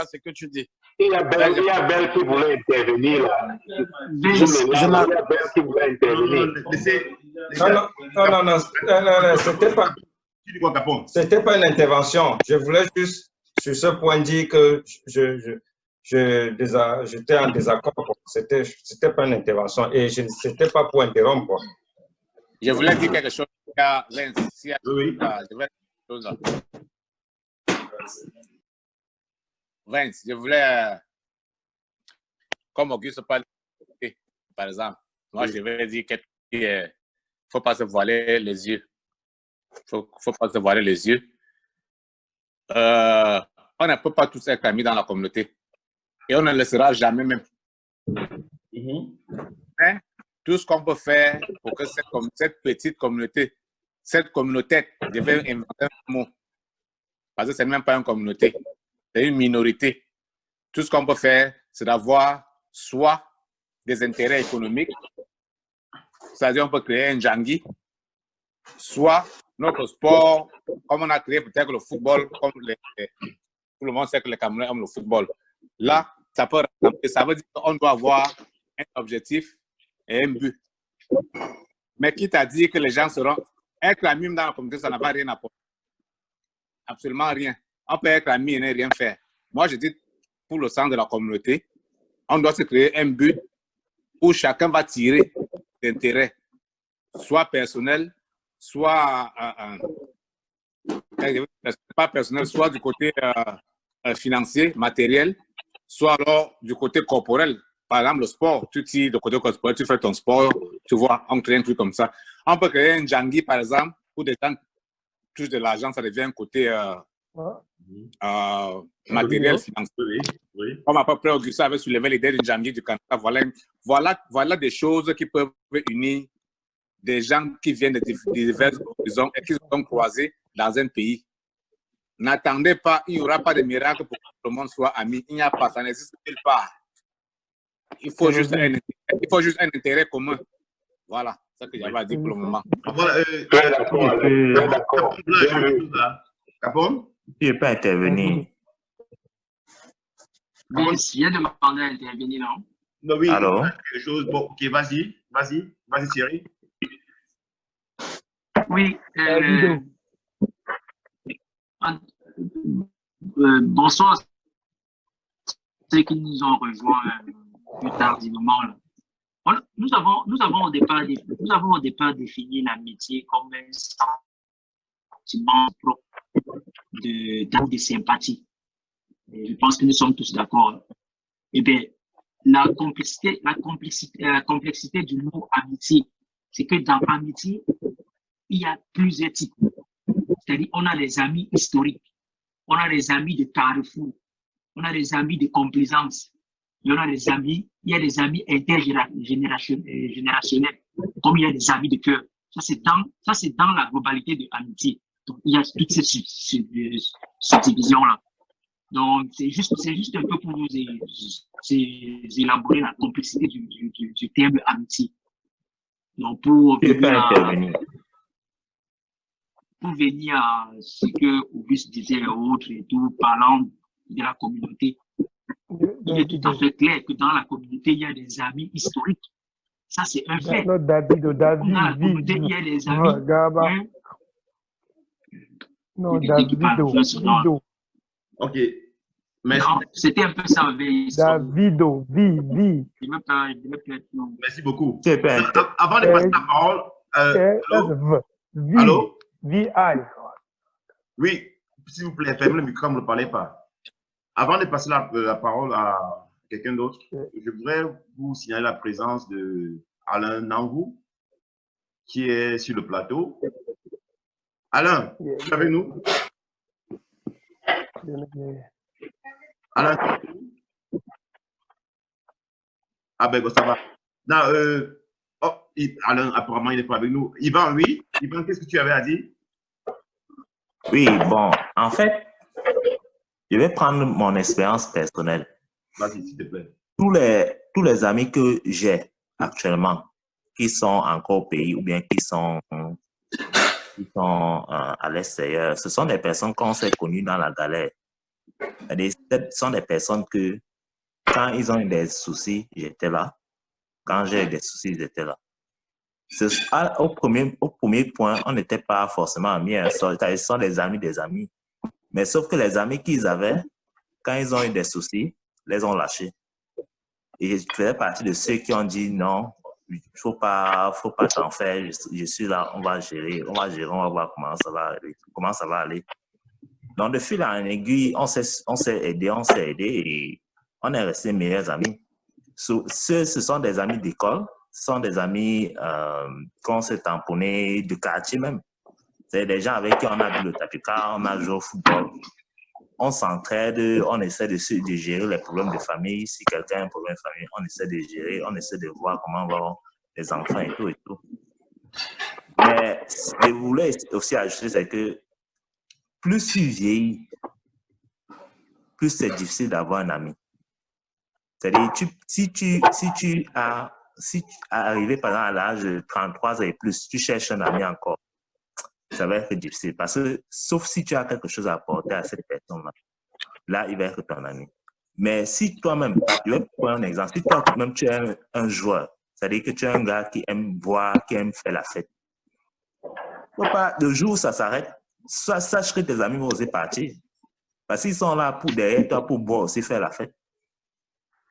à ce que tu dis. Il y a Belle qui voulait intervenir là. Il y a Belle qui voulait intervenir. Non, c'était pas une intervention. Je voulais juste, sur ce point, dire que j'étais en désaccord. C'était pas une intervention et c'était pas pour interrompre. Je voulais dire quelque chose. Oui. Je voulais dire quelque chose là. Vince, je voulais, comme Auguste parle, par exemple, moi je vais dire qu'il ne faut pas se voiler les yeux. Faut pas se voiler les yeux. On ne peut pas tous être amis dans la communauté. Et on ne le sera jamais même. Mais tout ce qu'on peut faire pour que cette petite communauté, cette communauté, je vais inventer un mot. Parce que ce n'est même pas une communauté, c'est une minorité. Tout ce qu'on peut faire, c'est d'avoir soit des intérêts économiques, c'est-à-dire on peut créer un Djangui, soit notre sport, comme on a créé peut-être le football, comme tout le monde sait que les Camerounais aiment le football. Là, ça veut dire qu'on doit avoir un objectif et un but. Mais qui t'a dit que les gens seront... Être ami dans la communauté, ça n'a pas rien à apporter. Absolument rien. On peut être ami et ne rien faire. Moi, je dis, pour le sein de la communauté, on doit se créer un but où chacun va tirer d'intérêt, soit personnel, soit pas personnel, soit du côté financier, matériel, soit alors du côté corporel. Par exemple, le sport, tu tires du côté corporel, tu fais ton sport, tu vois, on crée un truc comme ça. On peut créer un Djangui, par exemple, où des gens touchent de l'argent, ça devient un côté matériel, financier. Oui. Comme à peu près Augustin avait soulevé l'idée du Djangui du Canada. Voilà des choses qui peuvent unir des gens qui viennent de diverses horizons et qui se sont croisés dans un pays. N'attendez pas, il n'y aura pas de miracle pour que tout le monde soit ami. Il n'y a pas, ça n'existe nulle part. Il faut juste un intérêt commun. Voilà, c'est ce que j'avais à dire pour le moment. Voilà, d'accord. Tu peux intervenir. Oui, je viens de demander à intervenir, non? Non, oui. Allô? Quelque chose. Bon, ok, vas-y, Thierry. Oui. Bonsoir. Ceux qui nous ont rejoints plus tardivement. Nous avons au départ défini l'amitié comme un sentiment propre de sympathie. Et je pense que nous sommes tous d'accord. Eh bien, la complexité du mot amitié, c'est que dans l'amitié, il y a plusieurs types. C'est-à-dire, on a les amis historiques, on a les amis de carrefour, on a les amis de complaisance, il y a des amis intergénérationnels, comme il y a des amis de cœur. Ça, c'est dans la globalité de l'amitié. Donc, il y a toutes ces subdivisions-là. Donc, c'est juste un peu pour vous élaborer la complexité du terme amitié. Donc, pour venir à ce que Auguste disait autres et tout, parlant de la communauté, il est tout à fait clair que dans la communauté, il y a des amis historiques. Ça, c'est un fait. Dans la communauté, il y a des amis. Non, Davido. Ok. Merci. C'était un peu ça. Davido, Merci beaucoup. Avant de passer la parole. Allô? VI. Oui, s'il vous plaît, fermez le micro, ne me parlez pas. Avant de passer la parole à quelqu'un d'autre, je voudrais vous signaler la présence de Alain Nangou, qui est sur le plateau. Alain, tu es avec nous? Alain? Ah ben, ça va. Non, Alain, apparemment, il n'est pas avec nous. Yvan, oui. Yvan, qu'est-ce que tu avais à dire? Oui, bon, en fait, je vais prendre mon expérience personnelle. Vas-y, s'il te plaît. Tous les amis que j'ai actuellement, qui sont encore au pays ou bien qui sont à l'extérieur, ce sont des personnes qu'on s'est connues dans la galère. Ce sont des personnes que, quand ils ont eu des soucis, j'étais là. Quand j'ai eu des soucis, j'étais là. Au premier point, on n'était pas forcément amis. Ce sont des amis. Mais sauf que les amis qu'ils avaient, quand ils ont eu des soucis, les ont lâchés. Et je faisais partie de ceux qui ont dit non, il ne faut pas t'en faire, je suis là, on va gérer, on va voir comment ça va aller. Donc, de fil en aiguille, on s'est aidé et on est restés meilleurs amis. Ce sont des amis d'école, ce sont des amis qu'on s'est tamponnés de quartier même. C'est des gens avec qui on a bu le tapis-car, on a joué au football. On s'entraide, on essaie de gérer les problèmes de famille. Si quelqu'un a un problème de famille, on essaie de gérer, on essaie de voir comment vont les enfants et tout et tout. Mais je voulais aussi ajouter, c'est que plus tu vieillis, plus c'est difficile d'avoir un ami. C'est-à-dire, si tu arrivé par exemple à l'âge de 33 ans et plus, tu cherches un ami encore, ça va être difficile. Parce que, sauf si tu as quelque chose à apporter à cette personne-là, là, il va être ton ami. Mais si toi-même, je vais prendre un exemple, si toi-même tu es un joueur, c'est-à-dire que tu es un gars qui aime boire, qui aime faire la fête, le jour où ça s'arrête, sache que tes amis vont oser partir. Parce qu'ils sont là derrière toi pour boire aussi, faire la fête.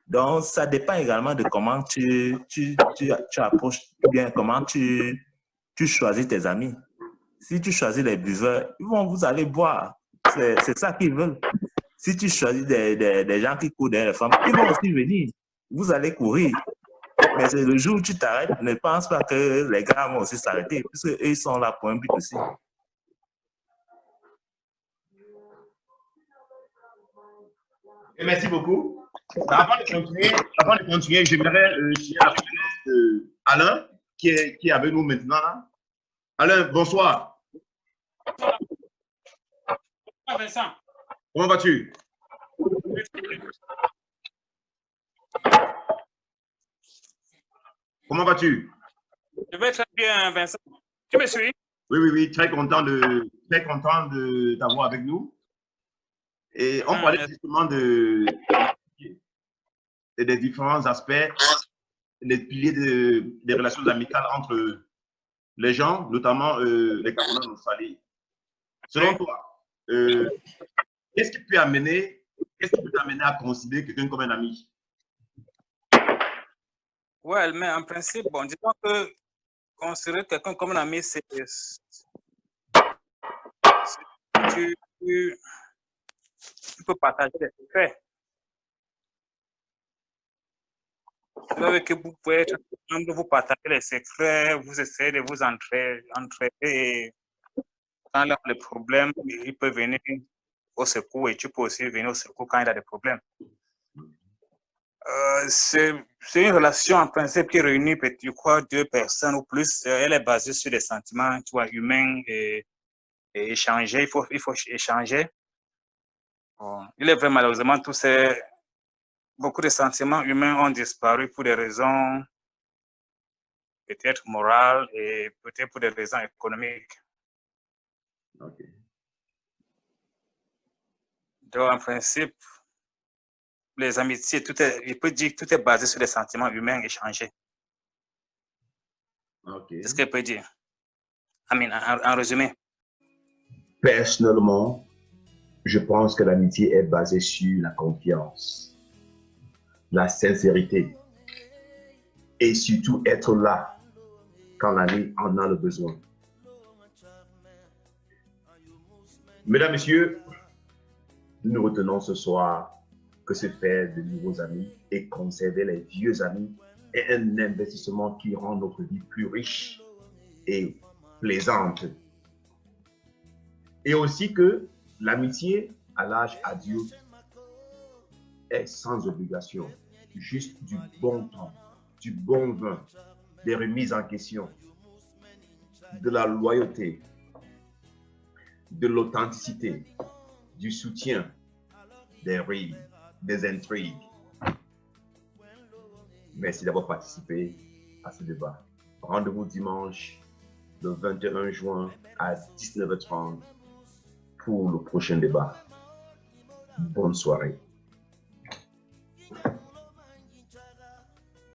Donc, ça dépend également de comment tu approches, ou bien comment tu choisis tes amis. Si tu choisis les buveurs, vous allez boire. C'est ça qu'ils veulent. Si tu choisis des gens qui courent derrière les femmes, ils vont aussi venir. Vous allez courir. Mais c'est le jour où tu t'arrêtes, ne pense pas que les gars vont aussi s'arrêter, puisqu'eux, ils sont là pour un but aussi. Et merci beaucoup. Avant de continuer, j'aimerais signer la présence d'Alain, qui est avec nous maintenant. Alain, bonsoir. Bonsoir, Vincent. Comment vas-tu? Comment vas-tu? Je vais très bien, Vincent. Tu me suis? Oui, très content de t'avoir avec nous. Et on parlait justement des différents aspects, les piliers des relations amicales entre les gens, notamment les Camerounais en Australie. Selon toi, qu'est-ce qui peut t'amener à considérer quelqu'un comme un ami? Ouais, mais en principe, bon, disons que considérer quelqu'un comme un ami, c'est tu peux partager des secrets. C'est vrai que vous pouvez être ensemble, vous partager les secrets, vous essayez de vous entraider. Quand il y a des problèmes, il peut venir au secours et tu peux aussi venir au secours quand il y a des problèmes. C'est une relation en principe qui réunit, je crois, deux personnes ou plus. Elle est basée sur des sentiments, tu vois, humains et échanger. Il faut échanger. Bon, il est vrai, malheureusement, beaucoup de sentiments humains ont disparu pour des raisons peut-être morales et peut-être pour des raisons économiques. Okay. Donc, en principe, les amitiés, il peut dire que tout est basé sur des sentiments humains échangés. Okay. C'est ce qu'il peut dire. En résumé. Personnellement, je pense que l'amitié est basée sur la confiance, la sincérité et surtout être là quand l'ami en a le besoin. Mesdames, Messieurs, nous retenons ce soir que se faire de nouveaux amis et conserver les vieux amis est un investissement qui rend notre vie plus riche et plaisante. Et aussi que l'amitié à l'âge adulte est sans obligation, juste du bon temps, du bon vin, des remises en question, de la loyauté, de l'authenticité, du soutien, des rires, des intrigues. Merci d'avoir participé à ce débat. Rendez-vous dimanche, le 21 juin à 19h30 pour le prochain débat. Bonne soirée.